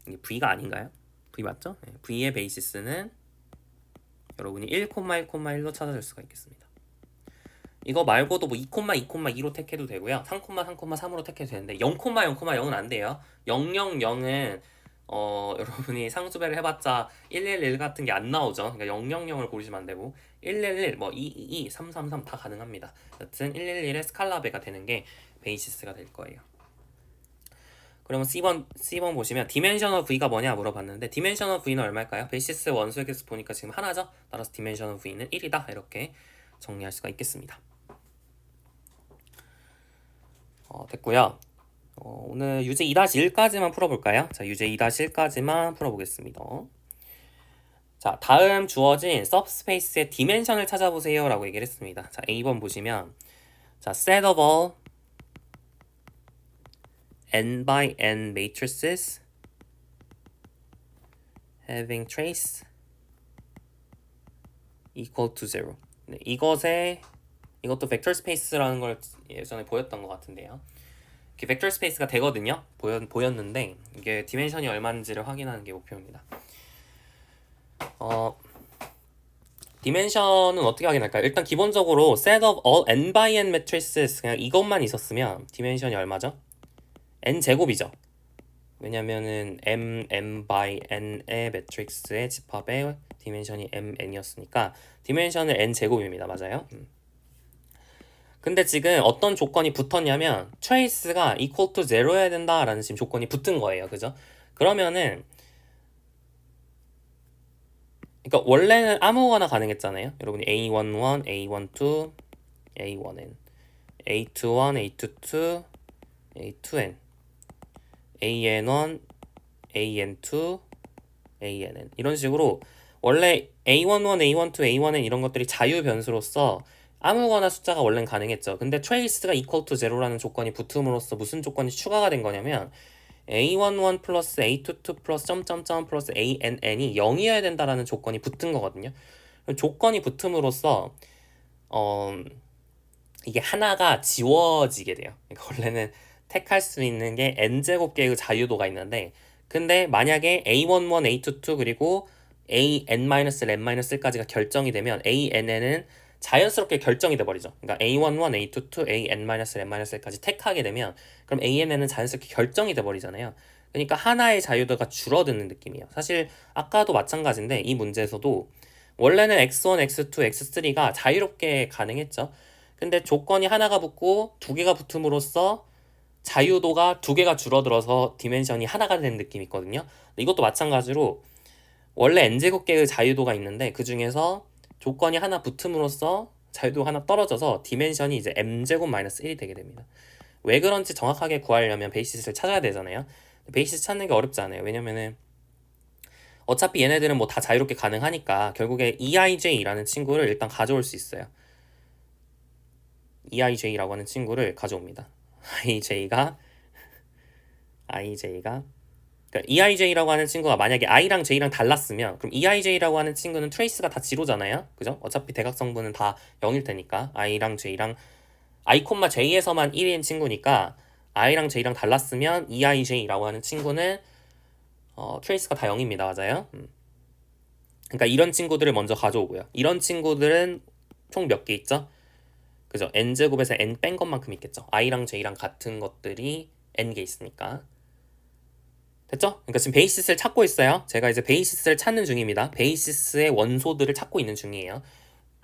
이게 v가 아닌가요? v 맞죠? 네, v의 basis는 여러분이 1, 1,1로 찾아줄 수가 있겠습니다. 이거 말고도 뭐 2, 2,2로 택해도 되고요. 3, 3,3으로 택해도 되는데 0, 0,0은 안 돼요. 0, 0, 0은 여러분이 상수배를 해봤자 111 같은 게 안 나오죠. 그러니까 0, 0, 0을 고르시면 안 되고 111, 뭐 2, 2, 2, 3, 3, 3 다 가능합니다. 여튼 111의 스칼라배가 되는 게 베이시스가 될 거예요. 그러면 C번 보시면 디멘셔널 V가 뭐냐 물어봤는데 디멘셔널 V는 얼마일까요? 베이시스 원소에서 보니까 지금 하나죠? 따라서 디멘셔널 V는 1이다 이렇게 정리할 수가 있겠습니다. 됐고요. 오늘 유제 2-1까지만 풀어볼까요? 자, 유제 2-1까지만 풀어보겠습니다. 자, 다음 주어진 서브스페이스의 디멘션을 찾아보세요 라고 얘기를 했습니다. 자, A번 보시면 자, set of all n by n matrices having trace equal to 0. 네, 이것도 벡터 스페이스라는 걸 예전에 보였던 것 같은데요. 이렇게 벡터 스페이스가 되거든요. 보였는데 이게 디멘션이 얼마인지를 확인하는 게 목표입니다. 디멘션은 어떻게 확인할까요? 일단 기본적으로 set of all n by n matrices 그냥 이것만 있었으면 디멘션이 얼마죠? n 제곱이죠. 왜냐면은 m by n의 매트릭스의 집합의 디멘션이 mn이었으니까 디멘션은 n 제곱입니다. 맞아요? 근데 지금 어떤 조건이 붙었냐면 trace가 equal to 0여야 된다라는 지금 조건이 붙은 거예요. 그죠? 그러면은 그러니까 원래는 아무거나 가능했잖아요. 여러분이 A11, A12, A1n, A21, A22, A2n, AN1, AN2, ANN 이런 식으로 원래 A11, A12, A1n 이런 것들이 자유 변수로서 아무거나 숫자가 원래는 가능했죠. 근데 trace가 equal to 0라는 조건이 붙음으로써 무슨 조건이 추가가 된 거냐면 A11 플러스 A22 플러스 점점점 플러스 ANN이 0이어야 된다라는 조건이 붙은 거거든요. 조건이 붙음으로써 이게 하나가 지워지게 돼요. 그러니까 원래는 택할 수 있는 게 n제곱 개의 자유도가 있는데 근데 만약에 A11, A22 그리고 AN-n-1까지가 결정이 되면 ANN은 자연스럽게 결정이 돼버리죠. 그러니까 A11, A22, AN-n-1까지 택하게 되면 그럼 ANN은 자연스럽게 결정이 돼버리잖아요. 그러니까 하나의 자유도가 줄어드는 느낌이에요. 사실 아까도 마찬가지인데 이 문제에서도 원래는 X1, X2, X3가 자유롭게 가능했죠. 근데 조건이 하나가 붙고 두 개가 붙음으로써 자유도가 두 개가 줄어들어서 디멘션이 하나가 된 느낌이 있거든요. 이것도 마찬가지로 원래 n제곱 개의 자유도가 있는데 그 중에서 조건이 하나 붙음으로써 자유도가 하나 떨어져서 디멘션이 이제 m제곱 마이너스 1이 되게 됩니다. 왜 그런지 정확하게 구하려면 베이시스를 찾아야 되잖아요. 베이시스 찾는 게 어렵지 않아요. 왜냐면은 어차피 얘네들은 뭐 다 자유롭게 가능하니까 결국에 EIJ라는 친구를 일단 가져올 수 있어요. EIJ라고 하는 친구를 가져옵니다. IJ가 그러니까 EIJ라고 하는 친구가 만약에 I랑 J랑 달랐으면 그럼 EIJ라고 하는 친구는 트레이스가 다 지로잖아요. 그죠? 어차피 대각성분은 다 0일 테니까 I랑 J랑 I, J에서만 1인 친구니까 I랑 J랑 달랐으면 EIJ라고 하는 친구는 트레이스가 다 0입니다. 맞아요? 그러니까 이런 친구들을 먼저 가져오고요. 이런 친구들은 총 몇 개 있죠? 그죠? n제곱에서 n 뺀 것만큼 있겠죠. I랑 J랑 같은 것들이 n개 있으니까. 됐죠? 그러니까 지금 베이시스를 찾고 있어요. 제가 이제 베이시스를 찾는 중입니다. 베이시스의 원소들을 찾고 있는 중이에요.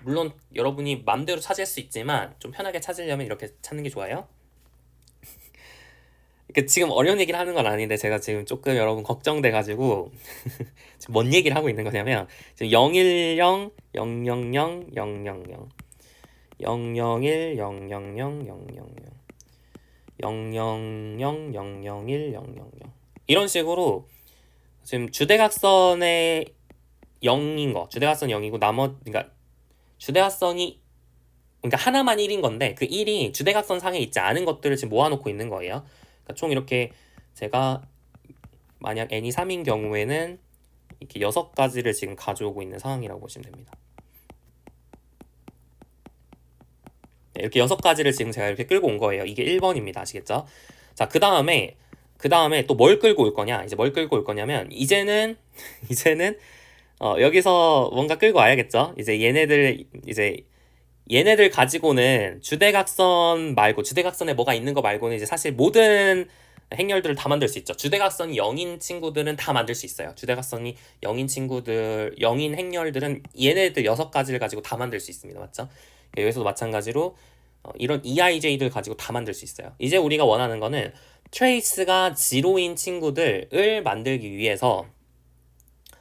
물론 여러분이 맘대로 찾을 수 있지만 좀 편하게 찾으려면 이렇게 찾는 게 좋아요. 그러니까 지금 어려운 얘기를 하는 건 아닌데 제가 지금 조금 여러분 걱정돼가지고 지금 뭔 얘기를 하고 있는 거냐면 지금 010, 000, 000, 000, 001, 000, 000, 001, 000 이런 식으로 지금 주대각선의 0인 거, 주대각선 0이고 그러니까 주대각선이 그러니까 하나만 1인 건데 그 1이 주대각선 상에 있지 않은 것들을 지금 모아놓고 있는 거예요. 그러니까 총 이렇게 제가 만약 n이 3인 경우에는 이렇게 6가지를 지금 가져오고 있는 상황이라고 보시면 됩니다. 네, 이렇게 6가지를 지금 제가 이렇게 끌고 온 거예요. 이게 1번입니다. 아시겠죠? 자, 그 다음에 또 뭘 끌고 올 거냐? 이제 뭘 끌고 올 거냐면 이제는 여기서 뭔가 끌고 와야겠죠? 이제 얘네들 가지고는 주대각선에 뭐가 있는 거 말고는 이제 사실 모든 행렬들을 다 만들 수 있죠. 주대각선이 0인 친구들은 다 만들 수 있어요. 주대각선이 0인 행렬들은 얘네들 6가지를 가지고 다 만들 수 있습니다. 맞죠? 여기서도 마찬가지로 이런 EIJ들 가지고 다 만들 수 있어요. 이제 우리가 원하는 거는 트레이스가 지로인 친구들을 만들기 위해서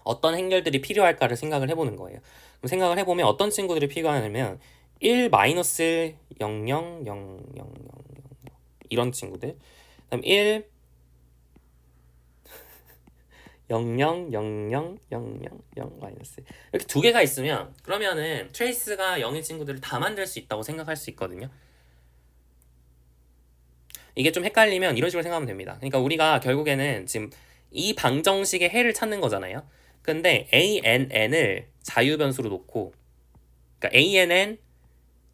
어떤 행렬들이 필요할까를 생각을 해보는 거예요. 그럼 생각을 해보면 어떤 친구들이 필요하냐면 1, 0, 0, 0, 0, 0, 0 이런 친구들. 그다음 1, 0, 0, 0, 0, 0, 0, 0, 마이너스 이렇게 두 개가 있으면 그러면은 트레이스가 0인 친구들을 다 만들 수 있다고 생각할 수 있거든요. 이게 좀 헷갈리면 이런 식으로 생각하면 됩니다. 그러니까 우리가 결국에는 지금 이 방정식의 해를 찾는 거잖아요. 근데 ANN을 자유변수로 놓고 그러니까 ANN,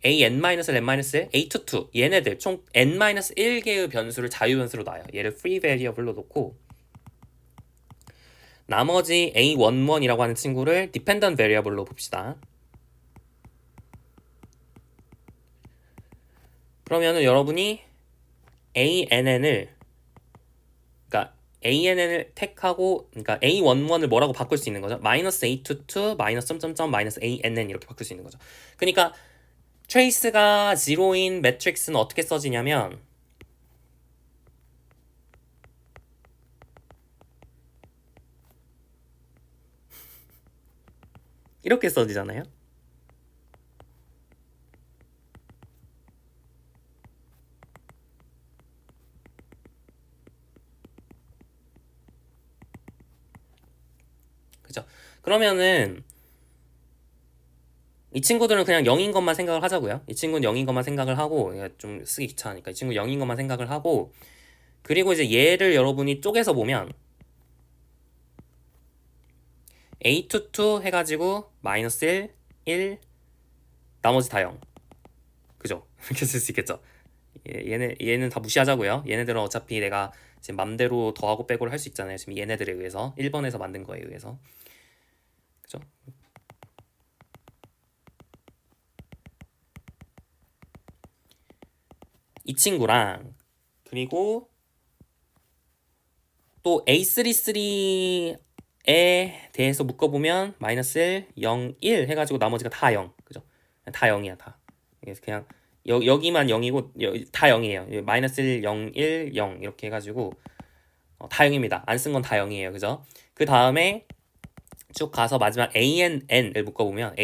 AN-N-1, A22 얘네들 총 N-1개의 변수를 자유변수로 놔요. 얘를 free variable로 놓고 나머지 A11이라고 하는 친구를 dependent variable로 봅시다. 그러면은 여러분이 ANN을 택하고 그러니까 A11을 뭐라고 바꿀 수 있는 거죠? 마이너스 A22, 마이너스 점점점, 마이너스 ANN 이렇게 바꿀 수 있는 거죠. 그러니까 트레이스가 제로인 매트릭스는 어떻게 써지냐면 이렇게 써지잖아요. 그죠? 그러면은 이 친구들은 그냥 0인 것만 생각을 하자고요. 이 친구는 0인 것만 생각을 하고 좀 쓰기 귀찮으니까 이 친구 0인 것만 생각을 하고 그리고 이제 얘를 여러분이 쪼개서 보면 A22 해가지고 마이너스 1, 1 나머지 다 0 그죠? 이렇게 쓸 수 있겠죠? 얘는 다 무시하자고요. 얘네들은 어차피 내가 지금 맘대로 더하고 빼고를 할 수 있잖아요. 지금 얘네들에 의해서 1번에서 만든 거에 의해서 그죠? 이 친구랑 그리고 또 A33에 대해서 묶어보면 마이너스 1, 0, 1 해가지고 나머지가 다 0 그죠? 다 0이야 다. 그래서 그냥 여기만 0이고 다 0이에요. 마이너스 1, 0, 1, 0 이렇게 해가지고 다 0입니다. 안 쓴 건 다 0이에요. 그죠? 그 다음에 쭉 가서 마지막 ANN을 묶어보면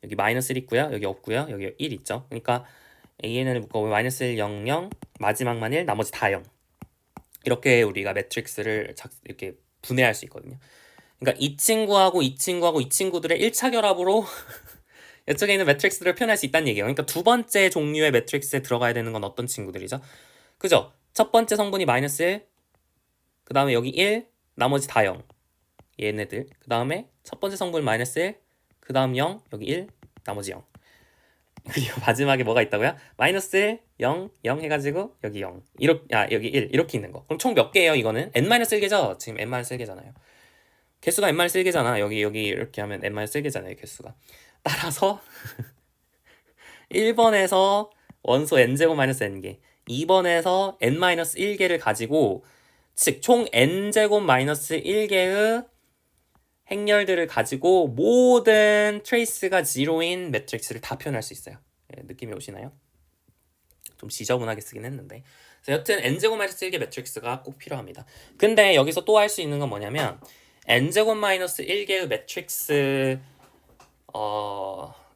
여기 마이너스 1 있고요. 여기 없고요. 여기 1 있죠. 그러니까 ANN을 묶어보면 마이너스 1, 0, 0 마지막만 1 나머지 다 0 이렇게 우리가 매트릭스를 이렇게 분해할 수 있거든요. 그러니까 이 친구하고 이 친구들의 1차 결합으로 이쪽에 있는 매트릭스를 표현할 수 있다는 얘기예요. 그러니까 두 번째 종류의 매트릭스에 들어가야 되는 건 어떤 친구들이죠? 그죠? 첫 번째 성분이 마이너스 1, 그 다음에 여기 1, 나머지 다 0. 얘네들. 그 다음에 첫 번째 성분 마이너스 1, 그 다음 0, 여기 1, 나머지 0. 그리고 마지막에 뭐가 있다고요? 마이너스 1, 0, 0 해가지고 여기 0. 여기 1 이렇게 있는 거. 그럼 총 몇 개예요 이거는? N-1개죠? 지금 N-1개잖아요. 개수가 N-1개잖아. 여기 이렇게 하면 N-1개잖아요 개수가. 따라서 1번에서 원소 n제곱 마이너스 n개 2번에서 n-1개를 가지고 즉 총 n-1개의 행렬들을 가지고 모든 트레이스가 0인 매트릭스를 다 표현할 수 있어요. 예, 느낌이 오시나요? 좀 지저분하게 쓰긴 했는데 여튼 n-1개 매트릭스가 꼭 필요합니다. 근데 여기서 또 할 수 있는 건 뭐냐면 n-1개의 매트릭스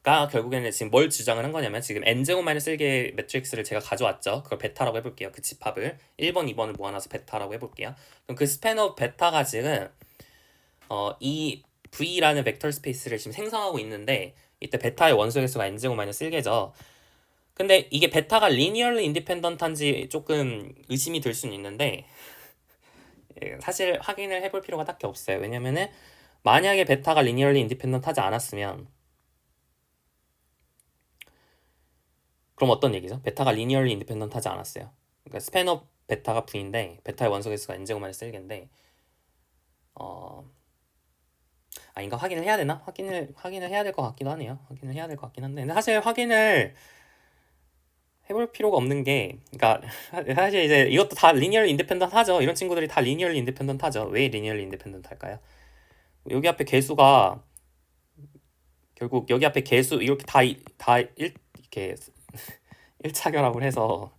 가 결국에는 지금 뭘 주장을 한 거냐면 지금 n-1개 매트릭스를 제가 가져왔죠. 그걸 베타라고 해볼게요. 그 집합을 1번, 2번을 모아놔서 베타라고 해볼게요. 그럼 그 스팬 오브 베타가 지금 이 V라는 벡터 스페이스를 지금 생성하고 있는데 이때 베타의 원소 개수가 n-1개죠. 근데 이게 베타가 리니얼리 인디펜던트한지 조금 의심이 들 수는 있는데 사실 확인을 해볼 필요가 딱히 없어요. 왜냐면은 만약에 베타가 리니얼리 인디펜던트하지 않았으면 그럼 어떤 얘기죠? 베타가 리니얼리 인디펜던트하지 않았어요. 그러니까 스팬업 베타가 V인데 베타의 원소 개수가 n-1개인데 아닌가 확인을 해야 되나? 확인을 해야 될 것 같기도 하네요. 확인을 해야 될 것 같긴 한데 근데 사실 확인을 해볼 필요가 없는 게 그러니까 사실 이제 이것도 다 리니얼리 인디펜던트 하죠. 이런 친구들이 다 리니얼리 인디펜던트 하죠. 왜 리니얼리 인디펜던트 할까요? 여기 앞에 개수가 결국 여기 앞에 개수 이렇게 이렇게 1차 결합을 해서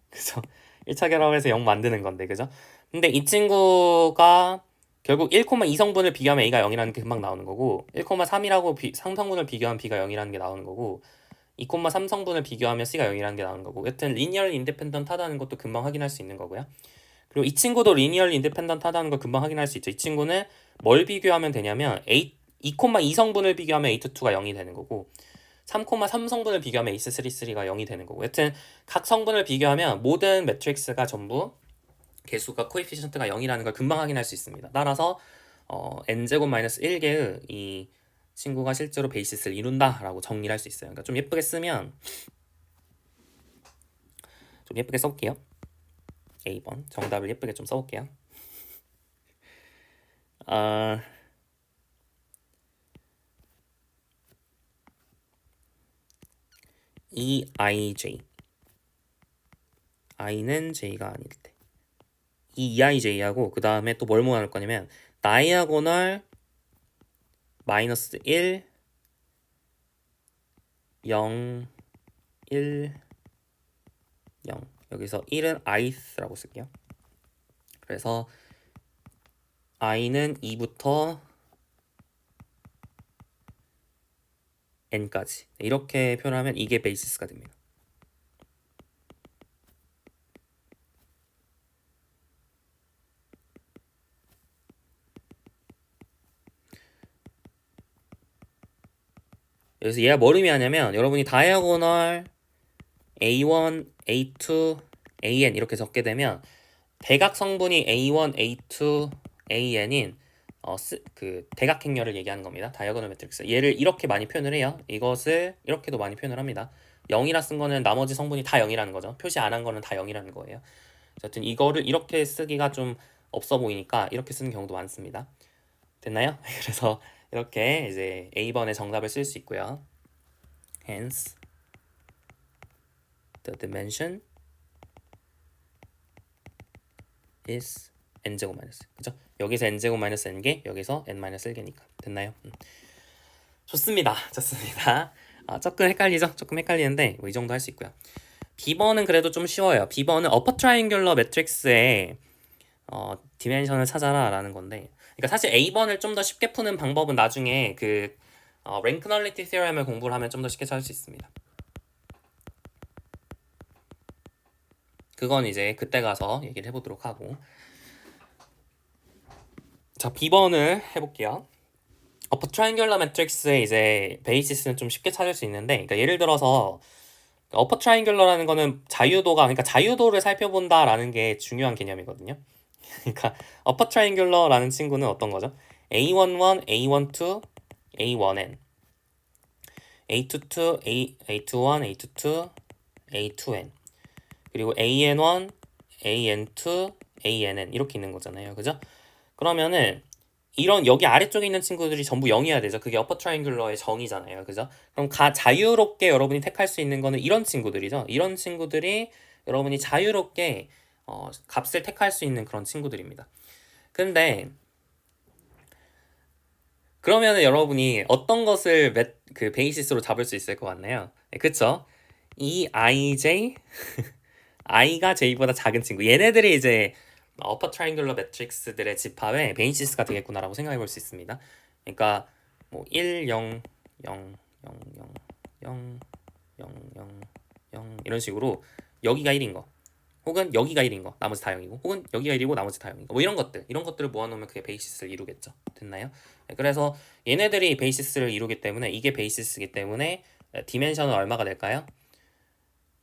그죠? 1차 결합을 해서 0 만드는 건데 그죠? 근데 이 친구가 결국 1,2성분을 비교하면 A가 0이라는 게 금방 나오는 거고 1,3이라고 상성분을 비교하면 B가 0이라는 게 나오는 거고 2,3성분을 비교하면 C가 0이라는 게 나오는 거고 여튼 리니얼 인디펜던트 하다는 것도 금방 확인할 수 있는 거고요. 그리고 이 친구도 리니얼 인디펜던트 하다는 걸 금방 확인할 수 있죠. 이 친구는 뭘 비교하면 되냐면 2,2성분을 비교하면 A22가 0이 되는 거고 3,3성분을 비교하면 A33가 0이 되는 거고 여튼 각 성분을 비교하면 모든 매트릭스가 전부 개수가 코에피션트가 0이라는 걸 금방 확인할 수 있습니다. 따라서 n-1개의 이 친구가 실제로 베이시스를 이룬다라고 정리를 할 수 있어요. 그러니까 좀 예쁘게 쓰면 좀 예쁘게 써볼게요. A번 정답을 예쁘게 좀 써볼게요. EIJ I는 J가 아닐 때 이 EIJ하고 그 다음에 또 뭘 모아놓을 거냐면 다이아고널 마이너스 1 0 1 0 여기서 1은 ith라고 쓸게요. 그래서 i는 2부터 n까지 이렇게 표현하면 이게 베이시스가 됩니다. 그래서 얘가 뭘 의미하냐면 여러분이 다이아고널 A1, A2, AN 이렇게 적게 되면 대각 성분이 A1, A2, AN인 그 대각 행렬을 얘기하는 겁니다. 다이아고널 매트릭스. 얘를 이렇게 많이 표현을 해요. 이것을 이렇게도 많이 표현을 합니다. 0이라 쓴 거는 나머지 성분이 다 0이라는 거죠. 표시 안 한 거는 다 0이라는 거예요. 어쨌든 이거를 이렇게 쓰기가 좀 없어 보이니까 이렇게 쓰는 경우도 많습니다. 됐나요? 그래서 이렇게 이제 A번의 정답을 쓸 수 있고요. Hence, the dimension is n제곱 마이너스. 그죠? 여기서 n제곱 마이너스 n개, 여기서 n 마이너스 1개니까. 됐나요? 좋습니다. 좋습니다. 조금 헷갈리죠? 조금 헷갈리는데 뭐 이 정도 할 수 있고요. B번은 그래도 좀 쉬워요. B번은 어퍼 트라이앵귤러 매트릭스의 디멘션을 찾아라 라는 건데 그러니까 사실 A번을 좀 더 쉽게 푸는 방법은 나중에 그 랭크 널리티 티어럼을 공부를 하면 좀 더 쉽게 찾을 수 있습니다. 그건 이제 그때 가서 얘기를 해보도록 하고 자 B번을 해볼게요. 어퍼 트라이앵귤러 매트릭스의 이제 베이시스는 좀 쉽게 찾을 수 있는데 그러니까 예를 들어서 어퍼 트라이앵귤러라는 거는 자유도가 그러니까 자유도를 살펴본다라는 게 중요한 개념이거든요. 그러니까 어퍼 트라이앵귤러라는 친구는 어떤 거죠? A11, A12, A1n A22, A21, A22, A2n 그리고 AN1, AN2, ANN 이렇게 있는 거잖아요. 그죠? 그러면은 이런 여기 아래쪽에 있는 친구들이 전부 0이어야 되죠. 그게 어퍼 트라이앵귤러의 정의잖아요. 그죠? 그럼 자유롭게 여러분이 택할 수 있는 거는 이런 친구들이죠. 이런 친구들이 여러분이 자유롭게 값을 택할 수 있는 그런 친구들입니다. 근데 그러면 여러분이 어떤 것을 그 베이시스로 잡을 수 있을 것 같나요? 네, 그쵸? 이 ij, i가 j보다 작은 친구, 얘네들이 이제 어퍼 트라이앵글러 매트릭스들의 집합의 베이시스가 되겠구나라고 생각해 볼 수 있습니다. 그러니까 뭐 1, 0, 0, 0, 0, 0, 0, 0, 0 이런 식으로 여기가 1인 거, 혹은 여기가 1인 거, 나머지 다 0이고, 혹은 여기가 1이고 나머지 다 0인 거, 뭐 이런 것들을 모아놓으면 그게 베이시스를 이루겠죠. 됐나요? 네, 그래서 얘네들이 베이시스를 이루기 때문에 이게 베이시스이기 때문에 디멘션은 얼마가 될까요?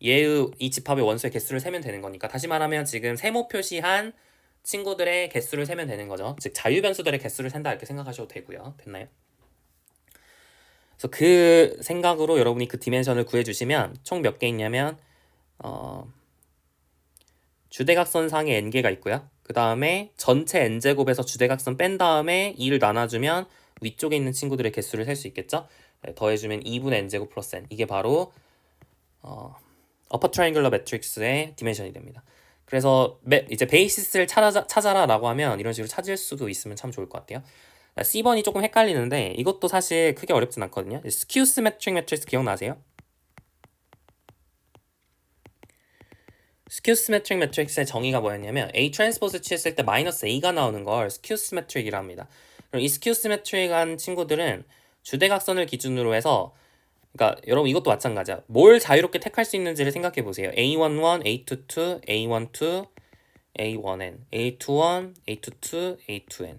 얘의 이 집합의 원소의 개수를 세면 되는 거니까, 다시 말하면 지금 세모 표시한 친구들의 개수를 세면 되는 거죠. 즉 자유변수들의 개수를 센다 이렇게 생각하셔도 되고요. 됐나요? 그래서 그 생각으로 여러분이 그 디멘션을 구해주시면 총 몇 개 있냐면 주대각선상에 n개가 있고요. 그 다음에 전체 n제곱에서 주대각선 뺀 다음에 2를 나눠주면 위쪽에 있는 친구들의 개수를 셀 수 있겠죠. 네, 더해주면 2분의 n제곱 플러스 n, 이게 바로 어퍼 트라이앵글러 매트릭스의 디멘션이 됩니다. 그래서 이제 베이시스를 찾아라라고 하면 이런 식으로 찾을 수도 있으면 참 좋을 것 같아요. C번이 조금 헷갈리는데 이것도 사실 크게 어렵진 않거든요. 스큐 시메트릭 매트릭스 기억나세요? 스큐 시메트릭 매트릭스의 정의가 뭐였냐면 A 트랜스포즈 취했을 때 마이너스 A가 나오는 걸 스큐 시메트릭이라 합니다. 그럼 이 스큐 시메트릭한 친구들은 주대각선을 기준으로 해서, 그러니까 여러분 이것도 마찬가지야. 뭘 자유롭게 택할 수 있는지를 생각해 보세요. A11, A22, A12, A1n, A21, A22, A2n,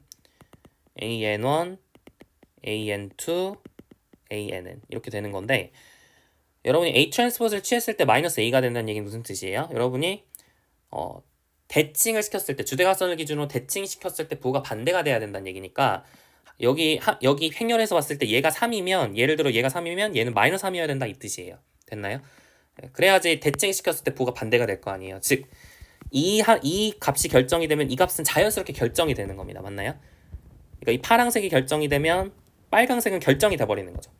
AN1, AN2, ANN 이렇게 되는 건데, 여러분이 A 트랜스포즈를 취했을 때 마이너스 A가 된다는 얘기는 무슨 뜻이에요? 여러분이 대칭을 시켰을 때, 주대각선을 기준으로 대칭 시켰을 때 부호가 반대가 돼야 된다는 얘기니까, 여기 행렬에서 봤을 때 얘가 3이면, 예를 들어 얘가 3이면 얘는 마이너스 3이어야 된다 이 뜻이에요. 됐나요? 그래야지 대칭 시켰을 때 부호가 반대가 될 거 아니에요. 즉 이 값이 결정이 되면 이 값은 자연스럽게 결정이 되는 겁니다. 맞나요? 그러니까 이 파란색이 결정이 되면 빨강색은 결정이 돼버리는 거죠.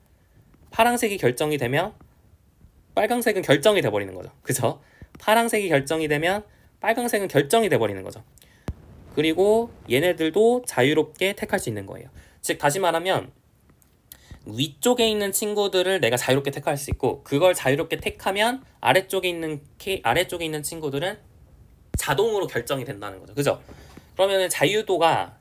파란색이 결정이 되면 빨강색은 결정이 돼버리는 거죠. 그죠? 파란색이 결정이 되면 빨강색은 결정이 돼버리는 거죠. 그리고 얘네들도 자유롭게 택할 수 있는 거예요. 즉 다시 말하면 위쪽에 있는 친구들을 내가 자유롭게 택할 수 있고, 그걸 자유롭게 택하면 아래쪽에 있는 친구들은 자동으로 결정이 된다는 거죠. 그죠? 그러면은 자유도가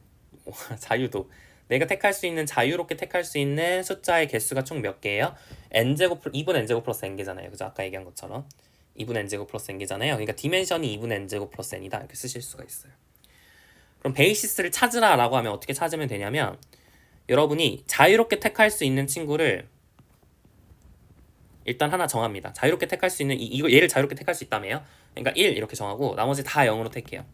자유도, 내가 택할 수 있는, 자유롭게 택할 수 있는 숫자의 개수가 총 몇 개예요? n제곱 2분 n제곱 플러스 n개잖아요. 그죠? 아까 얘기한 것처럼 2분 n제곱 플러스 n개잖아요. 그러니까 디멘션이 2분 n제곱 플러스 n이다 이렇게 쓰실 수가 있어요. 그럼 베이시스를 찾으라 라고 하면 어떻게 찾으면 되냐면, 여러분이 자유롭게 택할 수 있는 친구를 일단 하나 정합니다. 자유롭게 택할 수 있는 이거 얘를 자유롭게 택할 수 있다며요. 그러니까 1 이렇게 정하고 나머지 다 0으로 택해요.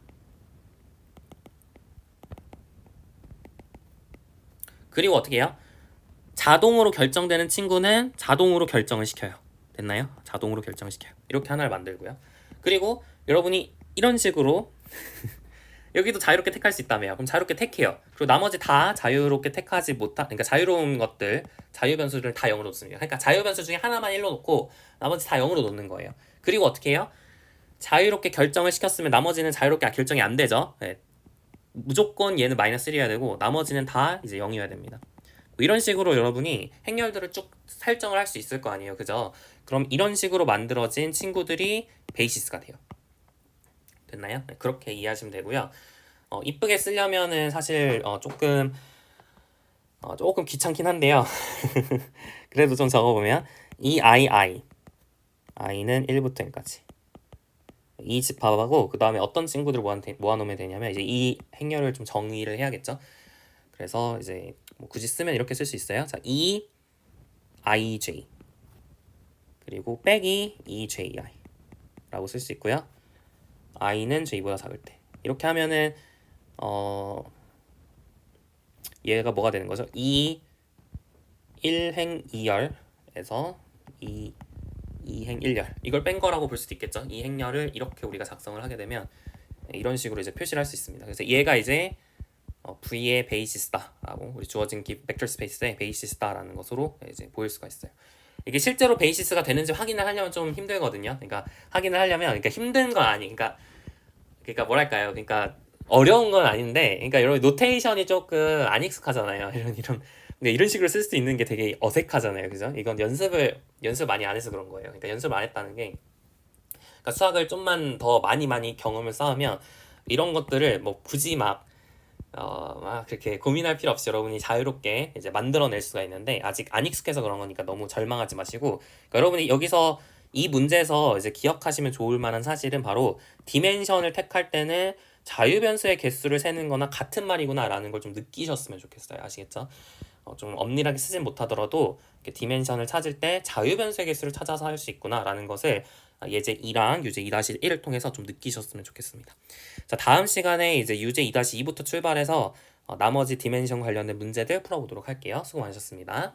그리고 어떻게 해요? 자동으로 결정되는 친구는 자동으로 결정을 시켜요. 됐나요? 자동으로 결정을 시켜요. 이렇게 하나를 만들고요. 그리고 여러분이 이런 식으로 여기도 자유롭게 택할 수 있다며요. 그럼 자유롭게 택해요. 그리고 나머지 다 자유롭게 택하지 못한, 그러니까 자유로운 것들, 자유 변수를 다 0으로 놓습니다. 그러니까 자유 변수 중에 하나만 1로 놓고 나머지 다 0으로 놓는 거예요. 그리고 어떻게 해요? 자유롭게 결정을 시켰으면 나머지는 자유롭게 결정이 안 되죠. 네. 무조건 얘는 마이너스 1이어야 되고 나머지는 다 이제 0이어야 됩니다. 뭐 이런 식으로 여러분이 행렬들을 쭉 설정을 할 수 있을 거 아니에요. 그죠? 그럼 이런 식으로 만들어진 친구들이 베이시스가 돼요. 됐나요? 네, 그렇게 이해하시면 되고요. 이쁘게 쓰려면은 사실 조금 귀찮긴 한데요. 그래도 좀 적어보면 이 i는 1부터 n까지 이 집합하고, 그 다음에 어떤 친구들 모아놓으면 되냐면 이제 이 행렬을 좀 정의를 해야겠죠. 그래서 이제 뭐 굳이 쓰면 이렇게 쓸 수 있어요. 자, 이 ij 그리고 빼기 ej 라고 쓸 수 있고요. i는 j보다 작을 때 이렇게 하면은 얘가 뭐가 되는 거죠? 1행 2열에서 2행 1열, 이걸 뺀 거라고 볼 수도 있겠죠. 이 행렬을 이렇게 우리가 작성을 하게 되면 이런 식으로 이제 표시를 할 수 있습니다. 그래서 얘가 이제 V의 베이시스다라고, 우리 주어진 벡터 스페이스의 베이시스다라는 것으로 이제 보일 수가 있어요. 이게 실제로 베이시스가 되는지 확인을 하려면 좀 힘들거든요. 그러니까 확인을 하려면 그러니까 힘든 건 아니. 그러니까 뭐랄까요? 그러니까 어려운 건 아닌데, 그러니까 여러분 노테이션이 조금 안 익숙하잖아요. 근데 이런 식으로 쓸 수 있는 게 되게 어색하잖아요, 그죠? 이건 연습 많이 안 해서 그런 거예요. 그러니까 연습 안 했다는 게, 그러니까 수학을 좀만 더 많이 경험을 쌓으면 이런 것들을 뭐 굳이 막 그렇게 고민할 필요 없이 여러분이 자유롭게 이제 만들어낼 수가 있는데, 아직 안 익숙해서 그런 거니까 너무 절망하지 마시고, 그러니까 여러분이 여기서 이 문제에서 이제 기억하시면 좋을 만한 사실은 바로 디멘션을 택할 때는 자유변수의 개수를 세는 거나 같은 말이구나 라는 걸 좀 느끼셨으면 좋겠어요. 아시겠죠? 좀 엄밀하게 쓰진 못하더라도 이렇게 디멘션을 찾을 때 자유변수의 개수를 찾아서 할 수 있구나 라는 것을 예제 2랑 유제 2-1을 통해서 좀 느끼셨으면 좋겠습니다. 자, 다음 시간에 이제 유제 2-2부터 출발해서 나머지 디멘션 관련된 문제들 풀어보도록 할게요. 수고 많으셨습니다.